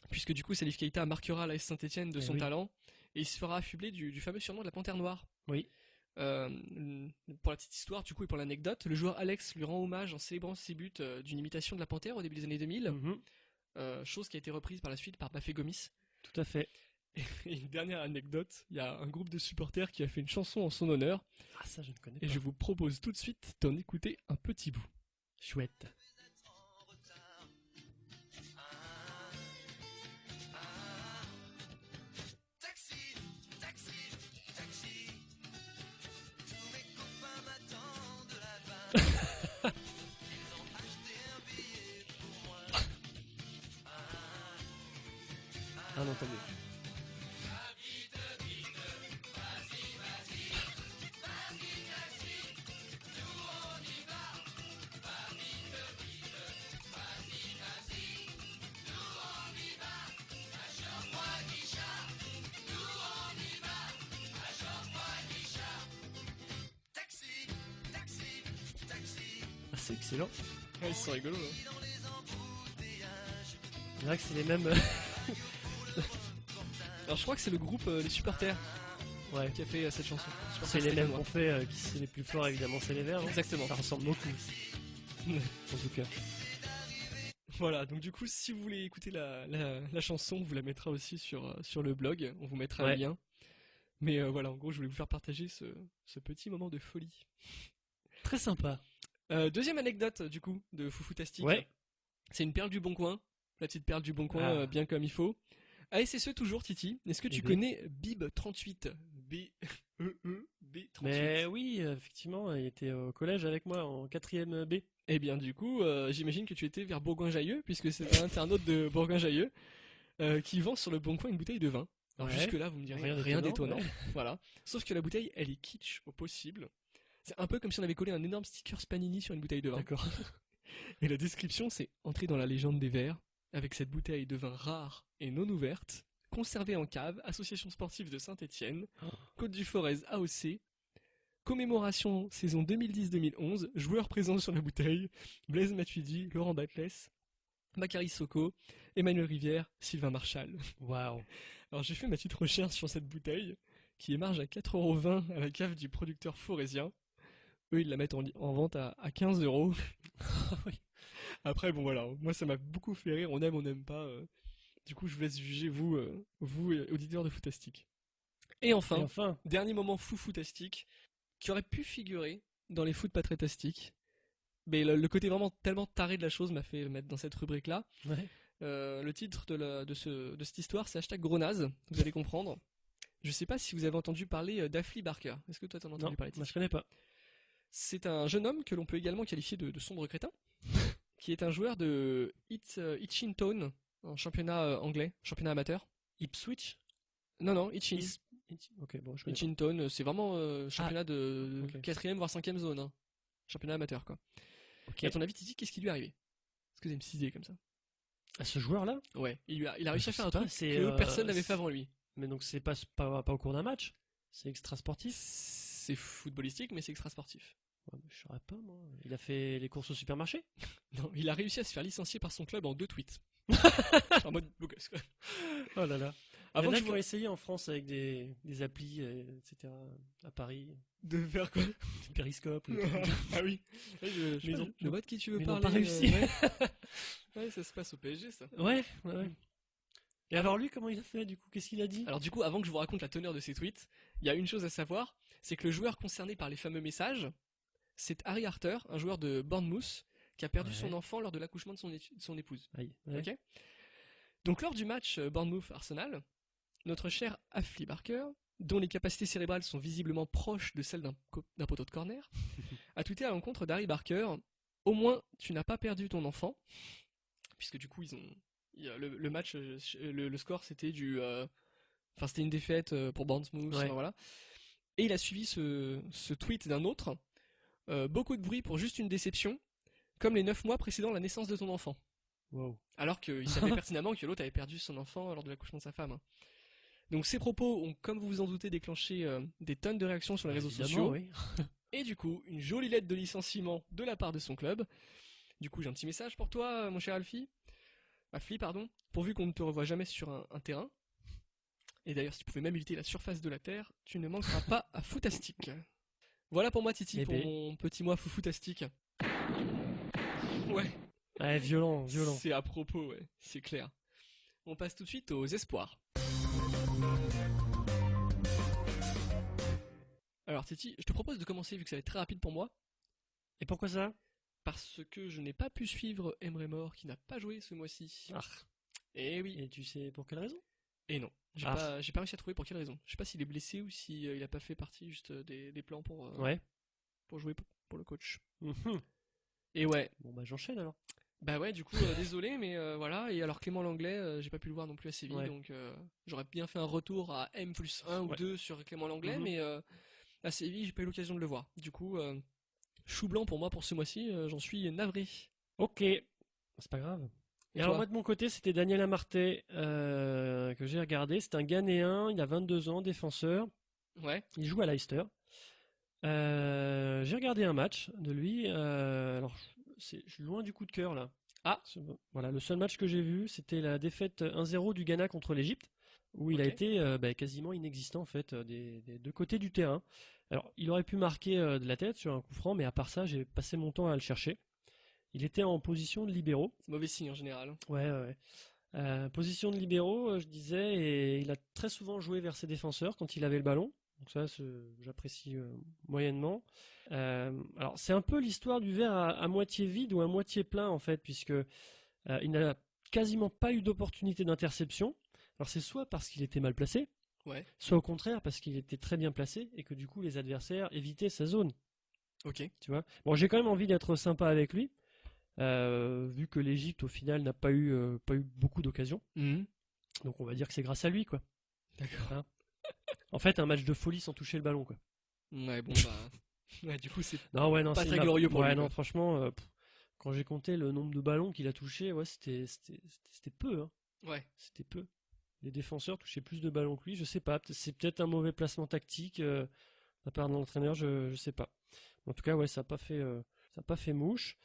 puisque du coup Salif Keita marquera l'AS Saint-Etienne de Eh son oui. talent, et il se fera affubler du fameux surnom de la Panthère Noire. Oui. Pour la petite histoire, du coup, et pour l'anecdote, le joueur Alex lui rend hommage en célébrant ses buts d'une imitation de la Panthère au début des années 2000, Mhm. chose qui a été reprise par la suite par Bafé Gomis. Tout à fait. Et une dernière anecdote, il y a un groupe de supporters qui a fait une chanson en son honneur, Ah ça je ne connais et pas. je vous propose tout de suite d'en écouter un petit bout. Chouette. Taxi, taxi, taxi. Tous mes copains m'attendent là-bas. tant mieux. Ah, c'est excellent. Ouais, ils sont rigolos. Hein. C'est vrai que c'est les mêmes. Alors je crois que c'est le groupe Les Supporters Ouais. qui a fait cette chanson. C'est les mêmes qu'on fait, qui c'est les plus forts évidemment, c'est les verts. Exactement. Ça ressemble beaucoup. En tout cas. Voilà, donc du coup, si vous voulez écouter la chanson, on vous la mettra aussi sur le blog, on vous mettra Ouais. le lien. Mais voilà, en gros, je voulais vous faire partager ce petit moment de folie. Très sympa. Deuxième anecdote, du coup, de Foufoutastique. Ouais. C'est une perle du Bon Coin, la petite perle du Bon Coin, Ah. bien comme il faut. ASSE toujours, Titi. Est-ce que tu Eh bien. connais Bib38 B-E-E-B38. Mais oui, effectivement, il était au collège avec moi en 4ème B. Eh bien, du coup, j'imagine que tu étais vers Bourgoin-Jallieu, puisque c'est un internaute de Bourgoin-Jallieu qui vend sur le Bon Coin une bouteille de vin. Alors Ouais. jusque-là, vous me direz, Rien rien d'étonnant, d'étonnant. ouais. Voilà. Sauf que la bouteille, elle est kitsch au possible. C'est un peu comme si on avait collé un énorme sticker Spanini sur une bouteille de vin. D'accord. Et la description, c'est entrer dans la légende des verts avec cette bouteille de vin rare et non ouverte, conservée en cave, association sportive de Saint-Étienne, Côte du Forez AOC, commémoration saison 2010-2011, joueurs présents sur la bouteille, Blaise Matuidi, Laurent Batles, Macari Soko, Emmanuel Rivière, Sylvain Marchal. Waouh. Alors j'ai fait ma petite recherche sur cette bouteille, qui émarge à 4,20€ à la cave du producteur forésien. Eux, ils la mettent en vente à 15€. Oui. Après, bon voilà, moi ça m'a beaucoup fait rire, on n'aime pas. Du coup, je vous laisse juger, vous auditeurs de Footastic. Et Et enfin, enfin, dernier moment fou-footastique, qui aurait pu figurer dans les foot pas très tastiques. Mais le côté vraiment tellement taré de la chose m'a fait mettre dans cette rubrique-là. ouais. Le titre de cette histoire, c'est hashtag Grenaz, vous allez comprendre. Je sais pas si vous avez entendu parler d'Affli Barker. Est-ce que toi t'en as entendu Non, parler, moi Titi? je connais pas. C'est un jeune homme que l'on peut également qualifier de sombre crétin, qui est un joueur de Hitchin Town, en championnat anglais, championnat amateur. Ipswich. Non, Hitchin. Ok, bon, je connais Hitchin Town, c'est vraiment championnat de ok. 4ème voire 5ème zone. Hein. Championnat amateur, quoi. pas. Ok. Et à ton avis, Titi, qu'est-ce qui lui est arrivé? Est-ce que vous avez une petite idée comme ça? À ce joueur-là. Ouais, il a réussi à Je faire un sais pas, truc c'est, que personne n'avait fait avant lui. Mais donc c'est pas au cours d'un match. C'est extra sportif. C'est footballistique, mais c'est extra sportif. Ouais, mais je saurais pas moi. Il a fait les courses au supermarché. Non, il a réussi à se faire licencier par son club en 2 tweets. En mode beau gosse, quoi. Oh là là. Avant Il y en que a je qui ont vous... essayé en France avec des applis, etc. À Paris, De faire quoi? des périscopes. ou des trucs. Ah oui. Mais Je vois de qui tu veux mais ils n'ont parler. pas réussi. Ouais. Ouais, ça se passe au PSG, ça. Ouais, ouais, ouais. Et alors lui, comment il a fait du coup? Qu'est-ce qu'il a dit? Alors du coup, avant que je vous raconte la teneur de ces tweets, il y a une chose à savoir, c'est que le joueur concerné par les fameux messages, c'est Harry Arter, un joueur de Bournemouth, qui a perdu Ouais. son enfant lors de l'accouchement de son épouse. Aïe. Ouais. Ok. Donc lors du match Bournemouth-Arsenal, notre cher Affli Barker, dont les capacités cérébrales sont visiblement proches de celles d'un poteau de corner, a tweeté à l'encontre d'Harry Barker, au moins tu n'as pas perdu ton enfant, puisque du coup le match, le score c'était c'était une défaite pour Bournemouth, Ouais. voilà. Et il a suivi ce tweet d'un autre, beaucoup de bruit pour juste une déception, comme les 9 mois précédant la naissance de ton enfant. Wow. Alors qu'il savait pertinemment que l'autre avait perdu son enfant lors de l'accouchement de sa femme. Hein. Donc ces propos ont, comme vous vous en doutez, déclenché des tonnes de réactions sur les réseaux sociaux. Oui. Et du coup, une jolie lettre de licenciement de la part de son club. Du coup, j'ai un petit message pour toi, mon cher Affli, pardon. Pourvu qu'on ne te revoie jamais sur un terrain. Et d'ailleurs, si tu pouvais même éviter la surface de la Terre, tu ne manqueras pas à Footastic. Voilà pour moi, Titi, Eh pour ben. mon petit mois Foufoutastique. Ouais. Ouais, violent. C'est à propos, ouais, c'est clair. On passe tout de suite aux espoirs. Alors Titi, je te propose de commencer vu que ça va être très rapide pour moi, Et pourquoi ça? parce que je n'ai pas pu suivre Emre Mor qui n'a pas joué ce mois-ci. Ah. Et oui, Et tu sais pour quelle raison? et non. J'ai Ah. pas réussi à trouver pour quelle raison. Je sais pas s'il est blessé ou si il a pas fait partie juste des plans Ouais. pour jouer pour le coach. Mhm. Et ouais, Bon bah j'enchaîne alors. Bah ouais, du coup, désolé, mais voilà. Et alors Clément Langlais, j'ai pas pu le voir non plus à Séville, Ouais. donc j'aurais bien fait un retour à M+1 ou Ouais. 2 sur Clément Langlais, Mhm. mais à Séville, j'ai pas eu l'occasion de le voir. Du coup, chou blanc pour moi pour ce mois-ci, j'en suis navré. Ok, c'est pas grave. Et Et alors toi? moi de mon côté, c'était Daniel Amartey que j'ai regardé. C'est un Ghanéen, il a 22 ans, défenseur. Ouais, Il joue à Leicester. J'ai regardé un match de lui. Alors, je suis loin du coup de cœur là. ah, Voilà, le seul match que j'ai vu, c'était la défaite 1-0 du Ghana contre l'Égypte, où il a ok. été quasiment inexistant en fait des deux côtés du terrain. Alors, il aurait pu marquer de la tête sur un coup franc, mais à part ça, j'ai passé mon temps à le chercher. Il était en position de libéraux. C'est mauvais signe en général. Ouais, ouais, ouais. Position de libéraux, je disais, et il a très souvent joué vers ses défenseurs quand il avait le ballon. Donc ça, j'apprécie moyennement. Alors c'est un peu l'histoire du verre à moitié vide ou à moitié plein en fait, puisque il n'a quasiment pas eu d'opportunité d'interception. Alors c'est soit parce qu'il était mal placé, Ouais, soit au contraire parce qu'il était très bien placé et que du coup les adversaires évitaient sa zone. ok. Tu vois. Bon, j'ai quand même envie d'être sympa avec lui, vu que l'Égypte au final n'a pas eu beaucoup d'occasions. Mhm. Donc on va dire que c'est grâce à lui, quoi. D'accord. Hein. En fait, un match de folie sans toucher le ballon, quoi. Ouais, bon bah, ouais, du coup c'est Non, ouais, non, pas c'est très glorieux pour ouais, lui, non, quoi. franchement, quand j'ai compté le nombre de ballons qu'il a touché, ouais, c'était peu, hein. Ouais. C'était peu. Les défenseurs touchaient plus de ballons que lui, je sais pas. C'est peut-être un mauvais placement tactique de la part de l'entraîneur, je sais pas. En tout cas, ouais, ça a pas fait mouche.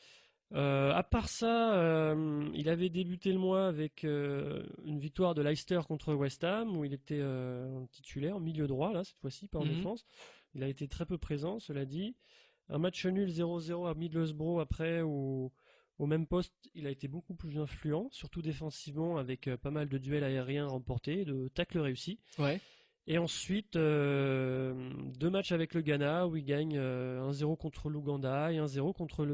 À part ça, il avait débuté le mois avec une victoire de Leicester contre West Ham, où il était en titulaire, milieu droit, là, cette fois-ci, pas en Mhm. défense. Il a été très peu présent, cela dit. Un match nul 0-0 à Middlesbrough après, où au même poste, il a été beaucoup plus influent, surtout défensivement, avec pas mal de duels aériens remportés, de tacles réussis. Ouais. Et ensuite, deux matchs avec le Ghana où il gagne 1-0 contre l'Ouganda et 1-0 contre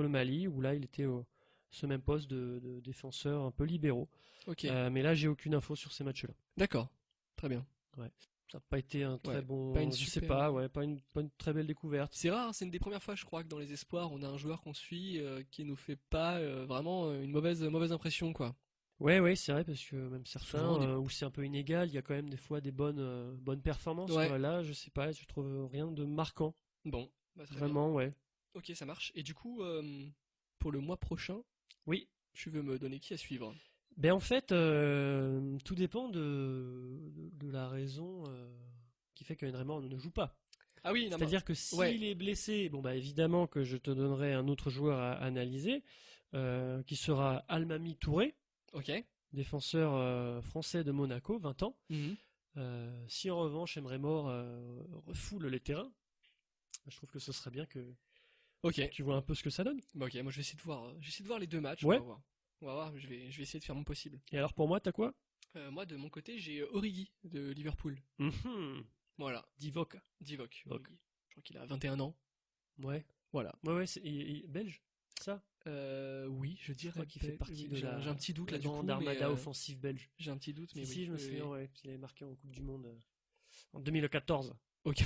le Mali, où là il était au ce même poste de défenseur un peu libéraux. Ok. Mais là, j'ai aucune info sur ces matchs-là. D'accord. Très bien. Ouais. Ça n'a pas été un très Ouais. Pas une bon, je sais super. pas, ouais, pas une très belle découverte. C'est rare, c'est une des premières fois, je crois, que dans les espoirs, on a un joueur qu'on suit qui nous fait pas vraiment une mauvaise impression, quoi. Ouais, ouais, c'est vrai parce que même Souvent certains des. où c'est un peu inégal, il y a quand même des fois des bonnes performances, Ouais. quoi. Là, je sais pas, je trouve rien de marquant. Bon, bah très bien. Vraiment, ouais. Ok, ça marche. Et du coup, pour le mois prochain, Oui. tu veux me donner qui à suivre? Ben en fait, tout dépend de la raison qui fait que Raymond ne joue pas. Ah oui, non, mais. C'est-à-dire que Ouais. s'il est blessé, bon bah évidemment que je te donnerai un autre joueur à analyser, qui sera Almami Touré, Ok. défenseur français de Monaco, 20 ans. Mhm. Si en revanche Emre Mor refoule les terrains, je trouve que ce serait bien que Ok. tu vois un peu ce que ça donne. Bah ok, moi je vais essayer de voir. Je vais essayer de voir les deux matchs. On va Ouais. voir. On va voir. Je vais essayer de faire mon possible. Et alors pour moi, t'as quoi? Moi, de mon côté, j'ai Origi de Liverpool. Mhm. Voilà. Divock. Divock. Divock. Origi. Je crois qu'il a 21 ans. Ouais. Voilà. Ouais, ouais, belge, c'est ça? Oui, je Je dirais crois qu'il fait partie oui, de j'ai un petit doute là la du coup, grande mais armada offensive belge. j'ai un petit doute, mais Si, oui. si, je me Oui, souviens, oui. ouais, il avait marqué en Coupe du Monde en 2014. Ok.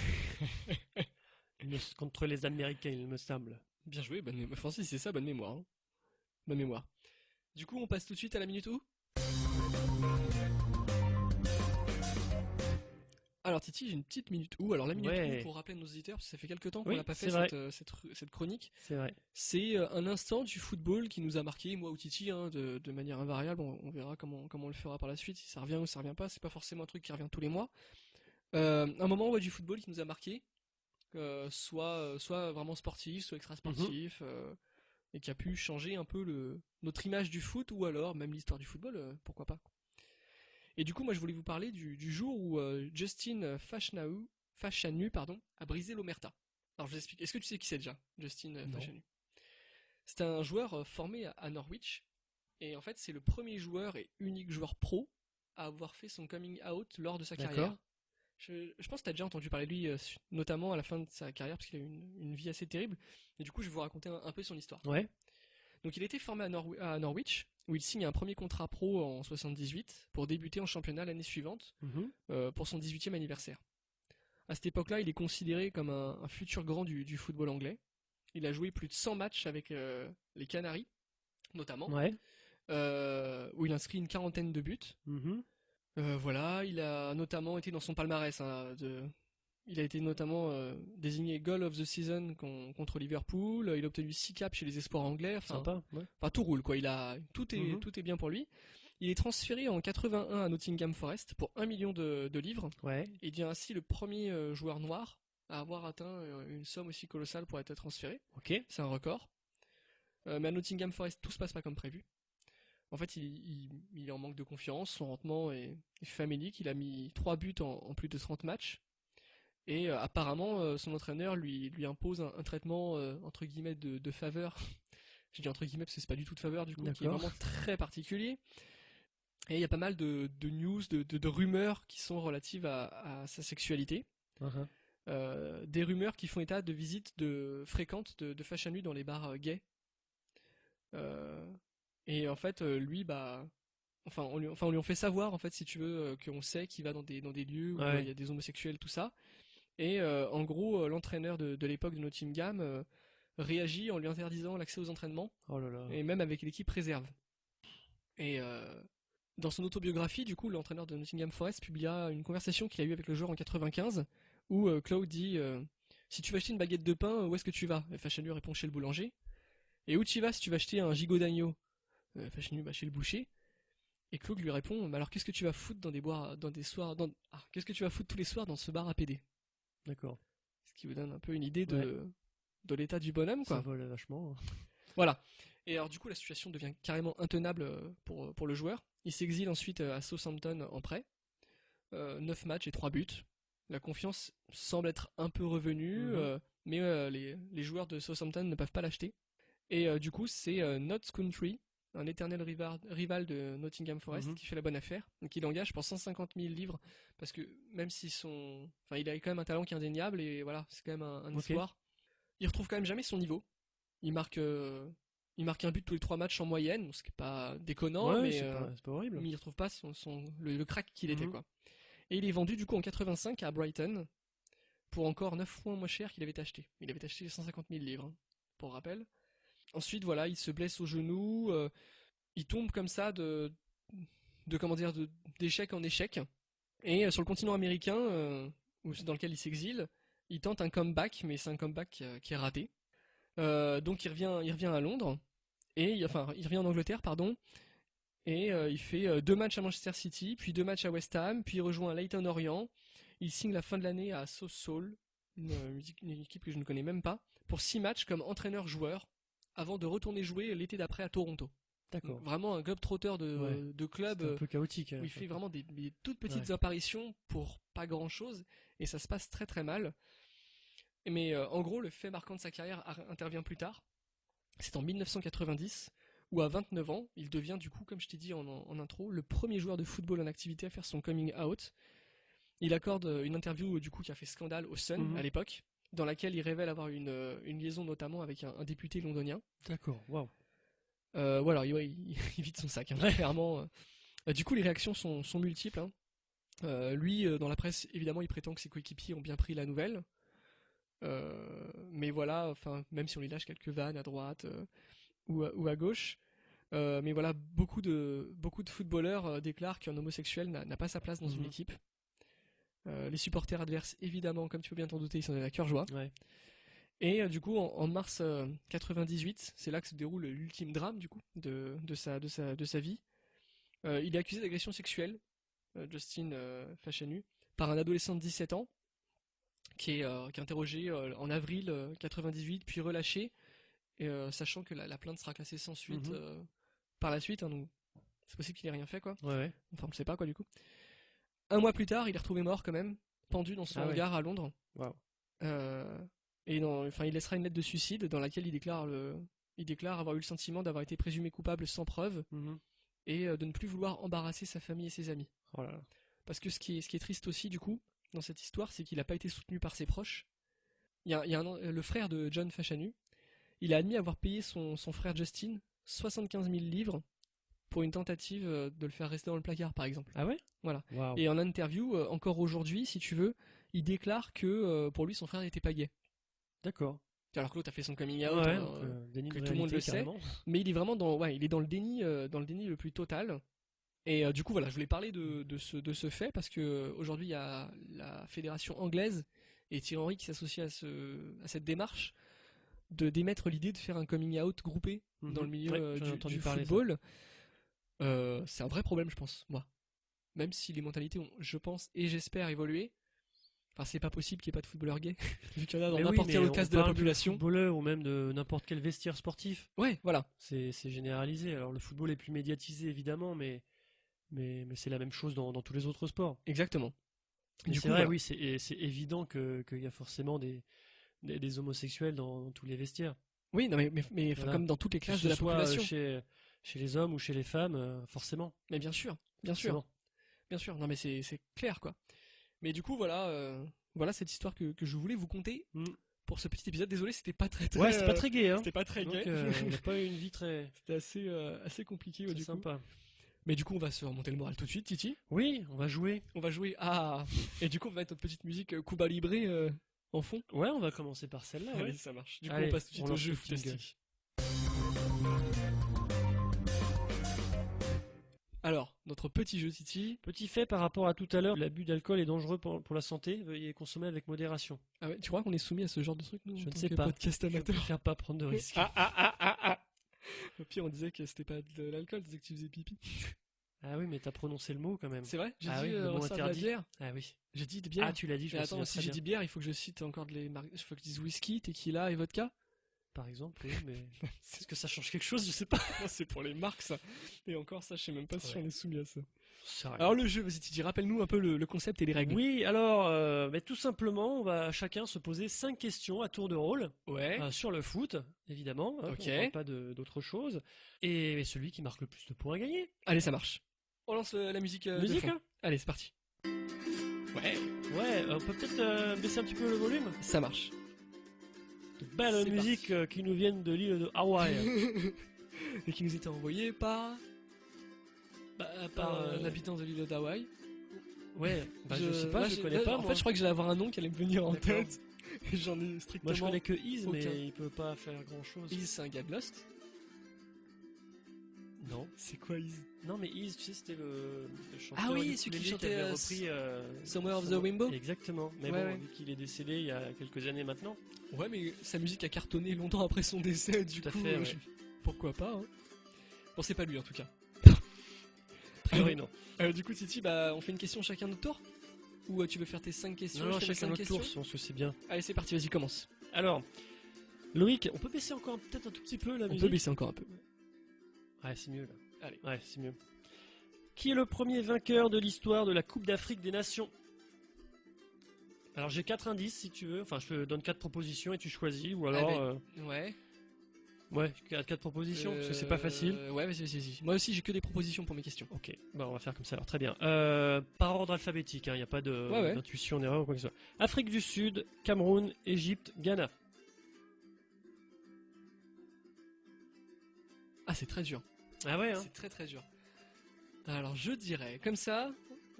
Contre les Américains, il me semble. Bien joué, bonne mémoire. Enfin, si c'est ça, bonne mémoire. Hein. Bonne mémoire. Du coup, on passe tout de suite à la minute où. Alors Titi, j'ai une petite minute où. Alors la minute où, Ouais, pour rappeler à nos auditeurs, parce que ça fait quelques temps qu'on n'a oui, pas fait c'est vrai, cette chronique, c'est vrai. c'est un instant du football qui nous a marqué, moi ou Titi, hein, de manière invariable. On verra comment on le fera par la suite, si ça revient ou ça revient pas. C'est pas forcément un truc qui revient tous les mois. Un moment ouais, du football qui nous a marqué, soit vraiment sportif, soit extra Mhm. sportif, et qui a pu changer un peu notre image du foot, ou alors même l'histoire du football, pourquoi pas. Et du coup, moi je voulais vous parler du jour où Justin Fashanu a brisé l'omerta. Alors je vous explique. Est-ce que tu sais qui c'est déjà, Justin Non. Fashanu? C'est un joueur formé à Norwich, et en fait c'est le premier joueur et unique joueur pro à avoir fait son coming out lors de sa D'accord. carrière. Je pense que tu as déjà entendu parler de lui, notamment à la fin de sa carrière, parce qu'il a eu une vie assez terrible. Et du coup, je vais vous raconter un peu son histoire. Ouais. Donc, il a été formé à Norwich, où il signe un premier contrat pro en 78 pour débuter en championnat l'année suivante, Mhm. pour son 18e anniversaire. À cette époque-là, il est considéré comme un futur grand du football anglais. Il a joué plus de 100 matchs avec les Canaries, notamment, Ouais. où il inscrit une quarantaine de buts. Mhm. Voilà, il a notamment été dans son palmarès. Il a été notamment désigné Goal of the Season contre Liverpool. Il a obtenu 6 caps chez les espoirs anglais. Sympa. Ouais. Enfin, tout roule, quoi. Tout Mhm. est bien pour lui. Il est transféré en 81 à Nottingham Forest pour 1 million de livres. Ouais. Et il devient ainsi le premier joueur noir à avoir atteint une somme aussi colossale pour être transféré. Ok. C'est un record. Mais à Nottingham Forest, tout se passe pas comme prévu. En fait, il est en manque de confiance, son rendement est famélique. Il a mis 3 buts en plus de 30 matchs. Et apparemment, son entraîneur lui impose un traitement entre guillemets de faveur. Je dis entre guillemets parce que c'est pas du tout de faveur du coup, qui est D'accord. vraiment très particulier. Et il y a pas mal de news, de rumeurs qui sont relatives à sa sexualité. Mhm. Des rumeurs qui font état de visites fréquentes de Fashanu dans les bars gays. Et en fait, lui, on lui en fait savoir, en fait, si tu veux, qu'on sait qu'il va dans des lieux où Ouais. il y a des homosexuels, tout ça. Et en gros, l'entraîneur de l'époque de Nottingham réagit en lui interdisant l'accès aux entraînements, Oh là là. et même avec l'équipe réserve. Et dans son autobiographie, du coup, l'entraîneur de Nottingham Forest publia une conversation qu'il a eue avec le joueur en 95, où Claude dit si tu veux acheter une baguette de pain, où est-ce que tu vas? Et Fashanu répond chez le boulanger. Et où tu vas si tu vas acheter un gigot d'agneau? Fashanu chez le boucher. Et Claude lui répond alors qu'est-ce que tu vas foutre qu'est-ce que tu vas foutre tous les soirs dans ce bar à PD? D'accord. Ce qui vous donne un peu une idée Ouais. de l'état du bonhomme, Ça quoi. vole vachement. Voilà. Et alors du coup la situation devient carrément intenable pour le joueur. Il s'exile ensuite à Southampton en prêt. 9 matchs et 3 buts. La confiance semble être un peu revenue, Mhm. mais les joueurs de Southampton ne peuvent pas l'acheter. Et du coup c'est Notts Country, un éternel rival de Nottingham Forest, Mhm. qui fait la bonne affaire, qui l'engage pour 150 000 livres, parce que même il a quand même un talent qui est indéniable, et voilà, c'est quand même un Ok. espoir. Il retrouve quand même jamais son niveau. Il marque, euh, il marque un but tous les 3 matchs en moyenne, ce qui est pas déconnant, Ouais, c'est pas horrible. mais il retrouve pas le crack qu'il était, Mhm. quoi. Et il est vendu du coup en 85 à Brighton pour encore 9 fois moins cher qu'il avait acheté. Il avait acheté 150 000 livres, hein, pour rappel. Ensuite, voilà, il se blesse au genou, il tombe comme ça d'échec en échec. Et sur le continent américain, dans lequel il s'exile, il tente un comeback, mais c'est un comeback qui est raté. Donc il revient à Londres, il revient en Angleterre, pardon, et il fait 2 matchs à Manchester City, puis 2 matchs à West Ham, puis il rejoint Leyton Orient. Il signe la fin de l'année à Southall, une équipe que je ne connais même pas, pour 6 matchs comme entraîneur-joueur, avant de retourner jouer l'été d'après à Toronto. Donc, D'accord. vraiment un globe-trotter Ouais. de club C'était un peu chaotique. où il fait vraiment des toutes petites Ouais. apparitions pour pas grand-chose, et ça se passe très très mal. Mais en gros, le fait marquant de sa carrière intervient plus tard. C'est en 1990, où à 29 ans, il devient du coup, comme je t'ai dit en intro, le premier joueur de football en activité à faire son coming out. Il accorde une interview du coup qui a fait scandale au Sun Mhm. à l'époque, dans laquelle il révèle avoir une liaison notamment avec un député londonien. D'accord. Waouh. Voilà, il vide son sac, hein, Ouais. clairement. Du coup, les réactions sont multiples, hein. Lui, dans la presse, évidemment, il prétend que ses coéquipiers ont bien pris la nouvelle. Mais voilà, enfin, même si on lui lâche quelques vannes à droite ou à gauche, mais voilà, beaucoup de footballeurs déclarent qu'un homosexuel n'a pas sa place dans une Mhm. équipe. Les supporters adverses, évidemment, comme tu peux bien t'en douter, ils s'en donnent à cœur joie. Ouais. Et du coup, en mars 98, c'est là que se déroule l'ultime drame du coup de sa vie. Il est accusé d'agression sexuelle, Justin Fashanu, par un adolescent de 17 ans qui est interrogé en avril 98, puis relâché, et, sachant que la plainte sera classée sans suite Mhm. par la suite, hein, donc c'est possible qu'il ait rien fait, quoi. Ouais, ouais. Enfin, on ne sait pas, quoi, du coup. Un mois plus tard, il est retrouvé mort quand même, pendu dans son Ah ouais. hangar à Londres. Waouh. Euh, il laissera une lettre de suicide dans laquelle il déclare avoir eu le sentiment d'avoir été présumé coupable sans preuve Mhm. et de ne plus vouloir embarrasser sa famille et ses amis. Oh là là. Parce que ce qui est triste aussi, du coup, dans cette histoire, c'est qu'il n'a pas été soutenu par ses proches. Le frère de John Fashanu, il a admis avoir payé son frère Justin 75 000 livres pour une tentative de le faire rester dans le placard, par exemple. Ah ouais. Voilà. Waouh. Et en interview, encore aujourd'hui, si tu veux, il déclare que pour lui, son frère n'était pas gay. D'accord. Alors que l'autre a fait son coming out, Ouais, hein, donc, déni de que tout le monde réalité, le sait. carrément. Mais il est vraiment il est dans le déni le plus total. Et du coup, voilà, je voulais parler de ce fait parce que aujourd'hui, il y a la fédération anglaise et Thierry Henry qui s'associe à cette démarche de d'émettre l'idée de faire un coming out groupé dans le milieu Ouais, j'en ai entendu du parler, ça. football. C'est un vrai problème, je pense, moi. Même si les mentalités ont, je pense, et j'espère évolué. Enfin, c'est pas possible qu'il n'y ait pas de footballeur gay, vu qu'il y en a dans Mais n'importe oui, quelle mais autre on classe de la parle population. footballeur ou même de n'importe quel vestiaire sportif. Ouais, voilà. C'est généralisé. Alors le football est plus médiatisé évidemment, mais c'est la même chose dans tous les autres sports. Exactement. Mais Du c'est coup, vrai, voilà. oui, c'est évident qu'il y a forcément des homosexuels dans tous les vestiaires. Oui, non, mais enfin, Voilà. comme dans toutes les Que classes ce de la soit population. chez les hommes ou chez les femmes, forcément. Mais bien sûr, bien sûr, Forcément. bien sûr. Non, mais c'est clair, quoi. Mais du coup, voilà cette histoire que je voulais vous conter Mm. pour ce petit épisode. Désolé, c'était pas très, Ouais, c'était pas très gai, hein. c'était pas très Donc, gai. on n'a pas eu une vie très, C'était assez compliqué, très du coup. sympa. Mais du coup, on va se remonter le moral tout de suite, Titi. Oui, on va jouer. On va jouer à... Et du coup, on va mettre notre petite musique Cuba Libre en fond. Ouais, on va commencer par celle-là. Ouais. Allez, ça marche. Du coup, Allez, on passe tout de suite on au lance jeu le jingle. footestique. Alors, notre petit jeu, Titi. Petit fait par rapport à tout à l'heure, l'abus d'alcool est dangereux pour la santé. Veuillez consommer avec modération. Ah ouais, tu crois qu'on est soumis à ce genre de truc, nous, Je en ne tant sais que pas. podcast Je amateur? préfère pas prendre de risques. Au pire, on disait que c'était pas de l'alcool, on disait que tu faisais pipi. Ah oui, mais t'as prononcé le mot quand même. C'est vrai? J'ai Ah dit oui, le mot on sert de la interdit. bière. Ah oui. J'ai dit de bière. Ah, tu l'as dit, je Mais me attends, souviens si très j'ai bien. dit bière, il faut que je cite encore les marques. Il faut que je dise whisky, tequila et vodka. Par exemple, oui, mais est-ce que ça change quelque chose? Je sais pas. Moi, c'est pour les marques, ça. Et encore, ça, je sais même pas si Ouais. on est soumis à ça. Ça arrive. Alors, le jeu, vas-y, Titi, rappelle-nous un peu le concept et les règles. Oui, alors, mais tout simplement, on va chacun se poser 5 questions à tour de rôle Ouais. sur le foot, évidemment. Hein, Ok. On parle pas d'autre chose. Et celui qui marque le plus de points a gagné. Allez, ça marche. On lance la musique. De Musique, fond. là Allez, c'est parti. Ouais, Ouais, on peut peut-être baisser un petit peu le volume. ça marche. De belles C'est musiques qui nous viennent de l'île de Hawaï. Et qui nous était envoyé par Par, un habitant de l'île d'Hawaï. Ouais, bah, je sais pas, là, je connais là, pas. En moi. fait, je crois que j'allais avoir un nom qui allait me venir en D'accord. tête. Et j'en ai strictement. Moi, je connais que Iz, aucun. mais il peut pas faire grand chose. Iz, c'est un gars de Lost. Non. C'est quoi Iz? Non, mais Iz, tu sais, c'était le chanteur. Ah oui, ukulélé celui qui qui chantait, avait repris. Somewhere of the Rainbow. Exactement. Mais Ouais, bon, ouais. vu qu'il est décédé il y a quelques années maintenant. Ouais, mais sa musique a cartonné longtemps après son décès, du Tout à coup. fait, ouais. Pourquoi pas, hein. Bon, c'est pas lui en tout cas. A priori, non. Du coup, Titi, on fait une question chacun notre tour? Ou tu veux faire tes 5 questions? Non, je fais mes chacun 5 notre questions. tour, je pense que c'est bien. Allez, c'est parti, vas-y, commence. Alors, Loïc, on peut baisser encore peut-être un tout petit peu la On musique? peut baisser encore un peu. Ouais, c'est mieux là. Allez. Ouais, c'est mieux. Qui est le premier vainqueur de l'histoire de la Coupe d'Afrique des Nations? Alors j'ai 4 indices si tu veux. Enfin, je te donne 4 propositions et tu choisis. Ou alors. Ouais. Ouais, 4 propositions, parce que c'est pas facile. Ouais, vas-y. Moi aussi, j'ai que des propositions pour mes questions. Ok, bah on va faire comme ça alors, très bien. Par ordre alphabétique, il n'y a pas Ouais. d'intuition, d'erreur ou quoi que ce soit. Afrique du Sud, Cameroun, Égypte, Ghana. Ah, c'est très dur. Ah ouais, hein. C'est très très dur. Alors, je dirais, comme ça.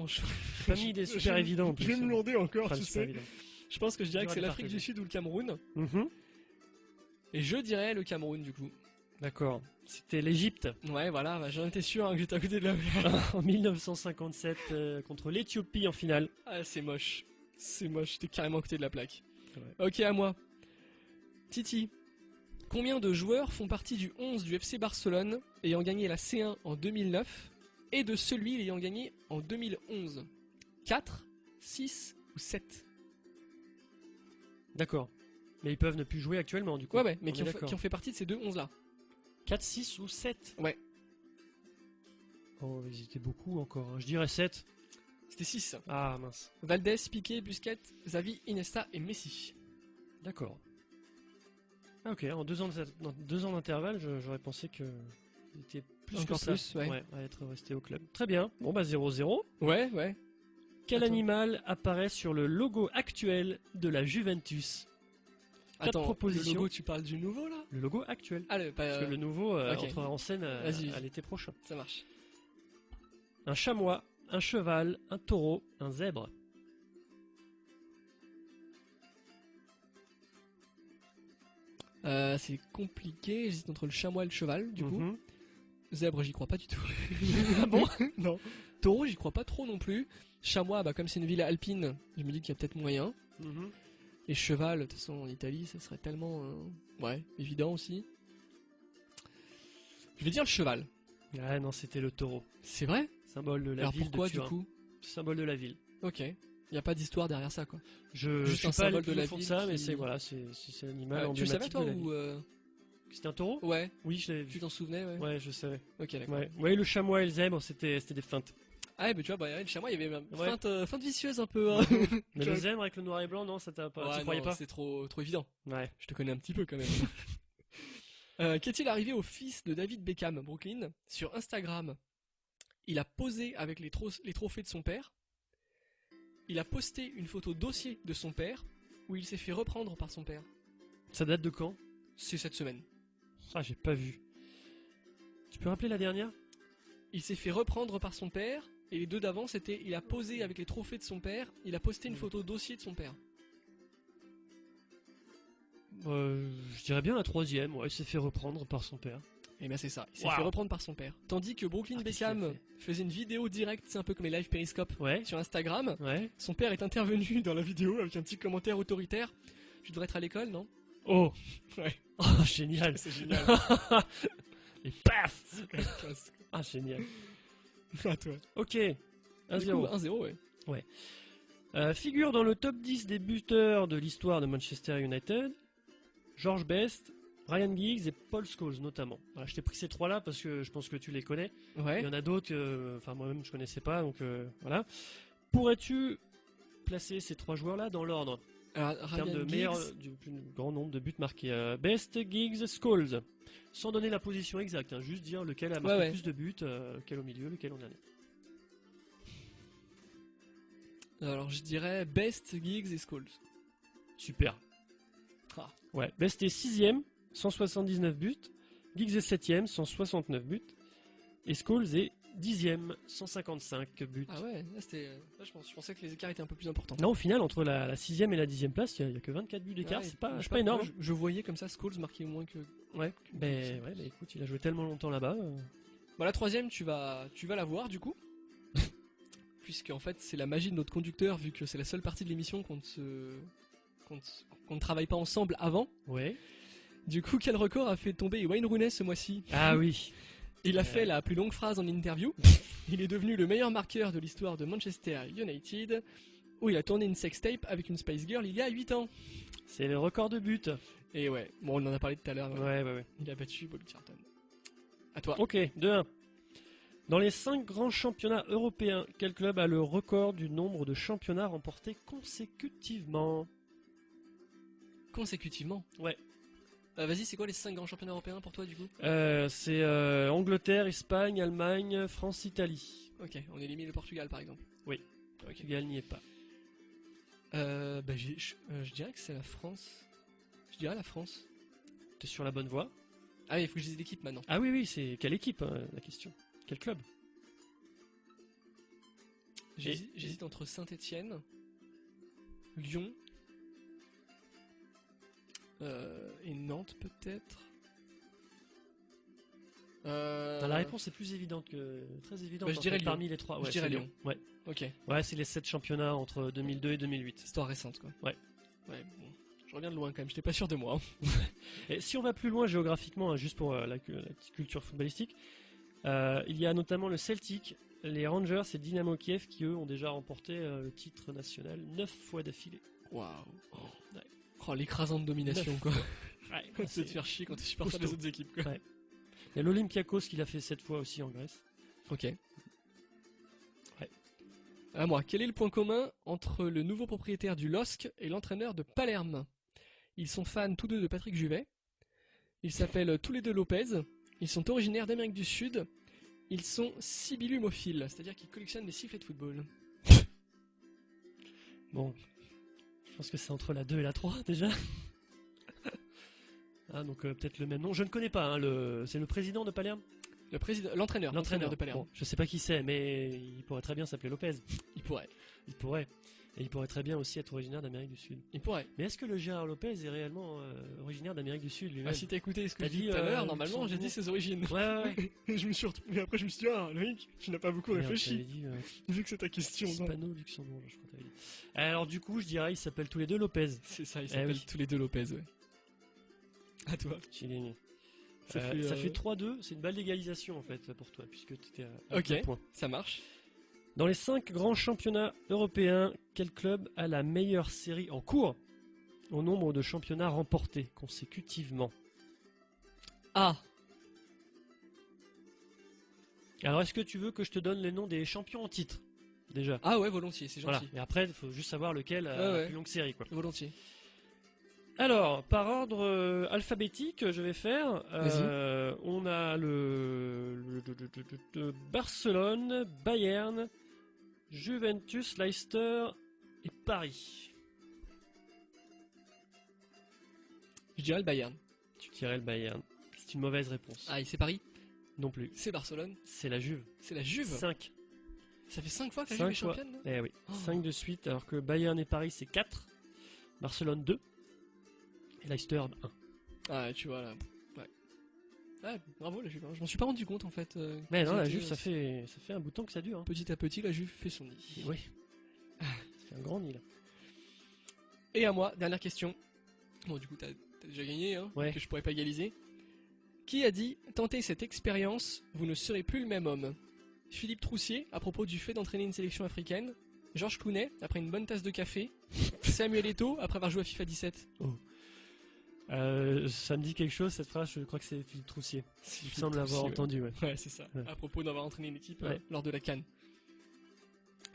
J'ai pas mis des super évidents en plus. Je vais me lourder encore, Enfin, tu super sais. évident. Je pense que je dirais que Dur à c'est l'Afrique départager. du Sud ou le Cameroun. Mhm. Et je dirais le Cameroun, du coup. D'accord. C'était l'Égypte Ouais, voilà, j'en étais sûr hein, que j'étais à côté de la blague. en 1957 contre l'Éthiopie en finale. Ah, c'est moche. C'est moche, j'étais carrément à côté de la plaque. Ouais. Ok, à moi. Titi, combien de joueurs font partie du 11 du FC Barcelone ayant gagné la C1 en 2009 et de celui l'ayant gagné en 2011? 4, 6 ou 7? D'accord. Mais ils peuvent ne plus jouer actuellement du coup. Ouais, mais On est d'accord. qui ont fait partie de ces deux 11 là. 4, 6 ou 7? Ouais. Oh, ils étaient beaucoup encore. Hein. Je dirais 7. C'était 6. Ah mince. Valdés, Piqué, Busquets, Xavi, Iniesta et Messi. D'accord. Ah ok, en 2 ans d'intervalle, j'aurais pensé que il était plus Encore que ça. plus, ouais. À être resté au club. Très bien. Bon bah 0-0. Ouais. Quel Attends. animal apparaît sur le logo actuel de la Juventus? Quatre Attends, propositions. le logo, tu parles du nouveau là? Le logo actuel. Ah, Parce que le nouveau ok. entrera en scène Vas-y. à l'été prochain. Ça marche. Un chamois, un cheval, un taureau, un zèbre. C'est compliqué, j'hésite entre le chamois et le cheval, du coup. Mhm. Zèbre, j'y crois pas du tout. Ah bon? Non. Taureau, j'y crois pas trop non plus. Chamois, bah, comme c'est une ville alpine, je me dis qu'il y a peut-être moyen. Mhm. Et cheval, de toute façon, en Italie, ça serait tellement... ouais, évident aussi. Je vais dire le cheval. Ah non, c'était le taureau. C'est vrai? Symbole de la Alors ville pourquoi, de du Turin. coup? Symbole de la ville. Ok. Il n'y a pas d'histoire derrière ça, quoi. Je Juste suis un pas allé symbole de plus la au fond de ville ça, mais qui- c'est voilà, c'est l'animal Tu le savais, emblématique toi, de la ou... ville. C'était un taureau? Ouais, Oui, je l'avais tu vu. t'en souvenais, ouais. Ouais, je savais. Ok, d'accord. Ouais. Ouais, le chamois et le zèbre, c'était des feintes. Ah ouais, mais tu vois, bah, le chamois, il y avait une Ouais. feinte vicieuse un peu. Hein. Mais Tu le vois. zèbre avec le noir et blanc, non, ça t'a pas. Ouais, Tu croyais non, pas? c'est trop évident. Ouais. Je te connais un petit peu quand même. Qu'est-il arrivé au fils de David Beckham, Brooklyn? Sur Instagram, il a posé avec les trophées de son père. Il a posté une photo dossier de son père où il s'est fait reprendre par son père. Ça date de quand? C'est cette semaine. Ah, j'ai pas vu. Tu peux rappeler la dernière? Il s'est fait reprendre par son père. Et les deux d'avant, c'était il a posé avec les trophées de son père. Il a posté une photo dossier de son père. Je dirais bien la troisième. Ouais, il s'est fait reprendre par son père. Et ben c'est ça, il s'est Waouh. fait reprendre par son père. Tandis que Brooklyn Ah, qu'est-ce qu'il a Beckham fait faisait une vidéo directe, c'est un peu comme les live Periscope Ouais. sur Instagram. Ouais. Son père est intervenu dans la vidéo avec un petit commentaire autoritaire. Tu devrais être à l'école, non? Oh. Ouais. Oh, génial. C'est génial. Et paf. C'est quand même classe. Ah, génial. À toi. Ok. Du 1-0. coup, 1-0, ouais. Figure dans le top 10 des buteurs de l'histoire de Manchester United, George Best, Ryan Giggs et Paul Scholes notamment. Voilà, je t'ai pris ces trois-là parce que je pense que tu les connais. Il Ouais. y en a d'autres que, enfin moi-même je connaissais pas, donc voilà. Pourrais-tu placer ces trois joueurs-là dans l'ordre Alors, en termes de Ryan meilleur, Giggs, du plus grand nombre de buts marqués? Best, Giggs, Scholes, sans donner la position exacte, hein, juste dire lequel a marqué Ouais. plus de buts, lequel au milieu, lequel en dernier. alors je dirais Best, Giggs et Scholes. Super. Ah. Ouais, Best est 6ème, 179 buts. Giggs est 7ème, 169 buts. Et Scholes est 10ème, 155 buts. Ah ouais, là c'était. Là, je pensais que les écarts étaient un peu plus importants. Non, au final, entre la 6ème et la 10ème place, il n'y a que 24 buts d'écart. Ouais, C'est pas, je c'est sais pas énorme. Je voyais comme ça Scholes marquer moins que. Ouais, ben ouais, écoute, il a joué tellement longtemps là-bas. Bon, la troisième, tu vas la voir du coup. Puisque en fait, c'est la magie de notre conducteur, vu que c'est la seule partie de l'émission qu'on ne travaille pas ensemble avant. Ouais. Du coup, quel record a fait tomber Wayne Rooney ce mois-ci? Ah oui. Il a fait la plus longue phrase en interview. Il est devenu le meilleur marqueur de l'histoire de Manchester United, où il a tourné une sextape avec une Spice Girl il y a 8 ans. C'est le record de buts. Et ouais, bon, on en a parlé tout à l'heure. Ouais. Il a battu Bobby Charlton. À toi. Ok, 2-1. Dans les 5 grands championnats européens, quel club a le record du nombre de championnats remportés consécutivement? Consécutivement. Ouais. Vas-y, c'est quoi les 5 grands championnats européens pour toi du coup? C'est Angleterre, Espagne, Allemagne, France, Italie. Ok, on élimine le Portugal par exemple. Oui. Ok. Portugal n'y est pas. Je dirais que c'est la France. Je dirais la France. T'es sur la bonne voie? Ah oui, il faut que je dise l'équipe maintenant. Ah oui, c'est quelle équipe, hein, la question? Quel club? J'hésite entre Saint-Étienne, Lyon et Nantes peut-être. La réponse est plus évidente que très évidente. je en dirais fait, Lyon. parmi les trois. Je Ouais, dirais c'est Lyon. Ouais. Ok, Ouais, c'est les 7 championnats entre 2002 et 2008. histoire récente quoi. Ouais. Ouais, bon. Je reviens de loin quand même, j'étais pas sûr de moi. Et si on va plus loin géographiquement, hein, juste pour la petite culture footballistique, il y a notamment le Celtic, les Rangers et Dynamo Kiev qui eux ont déjà remporté le titre national 9 fois d'affilée. Waouh. Oh, l'écrasante domination quoi. Ouais, C'est de faire chier quand tu supportes les costaud. autres équipes quoi. Ouais. Il y a l'Olympiakos qui l'a fait 7 fois aussi en Grèce. Ok. Ouais. À moi, quel est le point commun entre le nouveau propriétaire du LOSC et l'entraîneur de Palerme? Ils sont fans tous deux de Patrick Juvet. Ils s'appellent tous les deux Lopez. Ils sont originaires d'Amérique du Sud. Ils sont sibilumophiles, c'est-à-dire qu'ils collectionnent des sifflets de football. Bon, je pense que c'est entre la 2 et la 3 déjà. Ah, donc peut-être le même nom. Je ne connais pas, hein, c'est le président de Palerme? L'entraîneur de Palerme. Bon, je sais pas qui c'est, mais il pourrait très bien s'appeler Lopez. Il pourrait. Il pourrait. Et il pourrait très bien aussi être originaire d'Amérique du Sud. Il pourrait. Mais est-ce que le Gérard Lopez est réellement originaire d'Amérique du Sud lui-même? Si t'as écouté ce que T'as j'ai dit dit, tout à l'heure, normalement j'ai Luxembourg. dit ses origines. Ouais. Je me suis retrouvé, après je me suis dit, ah Loïc, tu n'as pas beaucoup Merde, réfléchi, t'avais dit, vu que c'est ta question. non. Hispano-Luxembourg, je crois que t'avais dit. Alors du coup, je dirais, ils s'appellent tous les deux Lopez. C'est ça, ils Eh s'appellent oui. tous les deux Lopez, ouais. À toi. J'ai gagné. Ça Ça fait, fait 3-2, c'est une balle d'égalisation en fait pour toi, puisque tu étais à Ok. 2 points. Ça marche. Dans les 5 grands championnats européens, quel club a la meilleure série en cours au nombre de championnats remportés consécutivement? Ah, Alors est-ce que tu veux que je te donne les noms des champions en titre déjà? ah ouais, volontiers, c'est Voilà, gentil. et après il faut juste savoir lequel a Ouais, la ouais. plus longue série quoi. Volontiers. Alors, par ordre alphabétique, je vais faire. Vas-y. On a le Barcelone, Bayern, Juventus, Leicester et Paris. Je dirais le Bayern. Tu dirais le Bayern. C'est une mauvaise réponse. Ah, et c'est Paris, Non plus. c'est Barcelone, C'est la Juve. c'est la Juve. 5. Ça fait 5 fois que la Juve est 5 fois. championne là. Eh oui. Oh. 5 de suite, alors que Bayern et Paris c'est 4. Barcelone 2. Et Leicester 1. Ah, tu vois là. Ouais. Ah, bravo la Juve. hein. Je m'en suis pas rendu compte en fait. Mais non, qu'ils la étaient, Juve ça fait un bout de temps que ça dure. Hein. Petit à petit, la Juve fait son nid. Oui. Ça fait un grand nid là. Et à moi, dernière question. Bon, du coup, t'as déjà gagné, hein, Ouais. que je pourrais pas égaliser. Qui a dit « Tentez cette expérience, vous ne serez plus le même homme » Philippe Troussier, à propos du fait d'entraîner une sélection africaine. Georges Clooney, après une bonne tasse de café. Samuel Eto'o, après avoir joué à FIFA 17. Ça me dit quelque chose cette phrase, je crois que c'est Philippe Troussier. Il me semble l'avoir entendu, ouais. Ouais, c'est ça. Ouais. À propos d'avoir entraîné une équipe Ouais. lors de la CAN.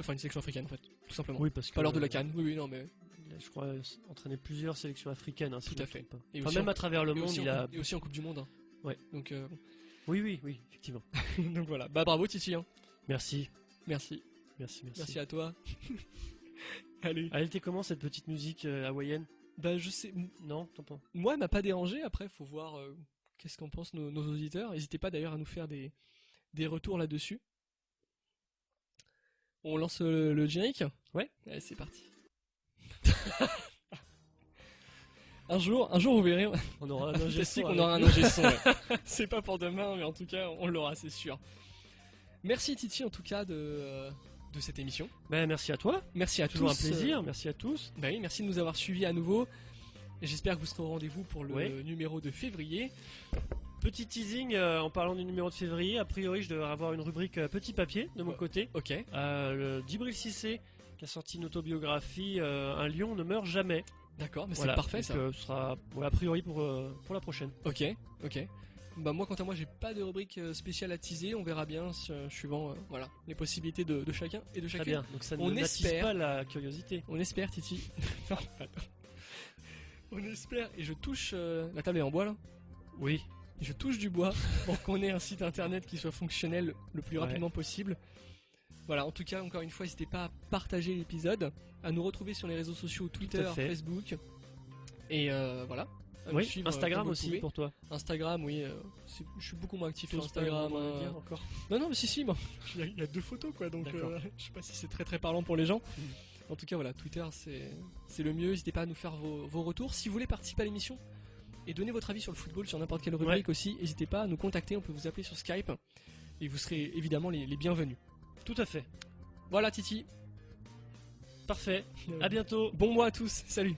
Enfin, une sélection africaine, en fait, tout simplement. Oui, parce que Pas lors de la CAN, oui, non, mais. il a, je crois, entraîné plusieurs sélections africaines. Hein, si Tout je à me fait. trompe pas. Et Enfin, aussi même en- à travers le Et monde, aussi, il en a. coupe, et aussi en Coupe du Monde. hein. Ouais. Donc, Oui, effectivement. donc voilà. Bah bravo Titi. hein. Merci. Merci. Merci à toi. Allez. Elle était comment cette petite musique hawaïenne? Bah je sais. Non, t'en penses? Moi, elle m'a pas dérangé. Après, faut voir qu'est-ce qu'en pensent nos auditeurs. N'hésitez pas d'ailleurs à nous faire des retours là-dessus. On lance le générique? Ouais. Allez, c'est parti. un jour, vous verrez. On aura un ingé Fantastique, son on aura un avec ingé son. ouais. C'est pas pour demain, mais en tout cas, on l'aura, c'est sûr. Merci Titi, en tout cas, de cette émission. Ben, merci à toi. Merci à Toujours tous. un plaisir. Merci à tous. Bah oui, merci de nous avoir suivis à nouveau. Et j'espère que vous serez au rendez-vous pour le Ouais. numéro de février. Petit teasing en parlant du numéro de février. A priori, je devrais avoir une rubrique petit papier de mon Ouais. côté. Ok. Le Djibril Cissé qui a sorti une autobiographie Un lion ne meurt jamais. D'accord, mais Voilà, c'est parfait donc, ça. ce sera a priori pour la prochaine. Ok. Bah moi, quant à moi, j'ai pas de rubrique spéciale à teaser. On verra bien suivant voilà, les possibilités de chacun et de Très chacune. bien. Donc ça On ne n'attise espère. pas la curiosité. On espère, Titi. Non, attends. On espère. Et je touche. La table est en bois là. Oui. Je touche du bois pour qu'on ait un site internet qui soit fonctionnel le plus Ouais. rapidement possible. Voilà, en tout cas, encore une fois, n'hésitez pas à partager l'épisode, à nous retrouver sur les réseaux sociaux Twitter, fait. Facebook. Et voilà. À nous Oui. suivre, Instagram comme vous aussi pouvez. pour toi. Instagram, oui. Je suis beaucoup moins actif sur T'oses pas Instagram. vraiment le dire encore. Non, mais si, bon. Il y a 2 photos, quoi, donc D'accord. je sais pas si c'est très très parlant pour les gens. En tout cas, voilà, Twitter, c'est le mieux. N'hésitez pas à nous faire vos retours. Si vous voulez participer à l'émission et donner votre avis sur le football, sur n'importe quelle rubrique aussi, n'hésitez pas à nous contacter. On peut vous appeler sur Skype et vous serez évidemment les bienvenus. Tout à fait. Voilà, Titi. Parfait. À bientôt. Bon mois à tous. Salut.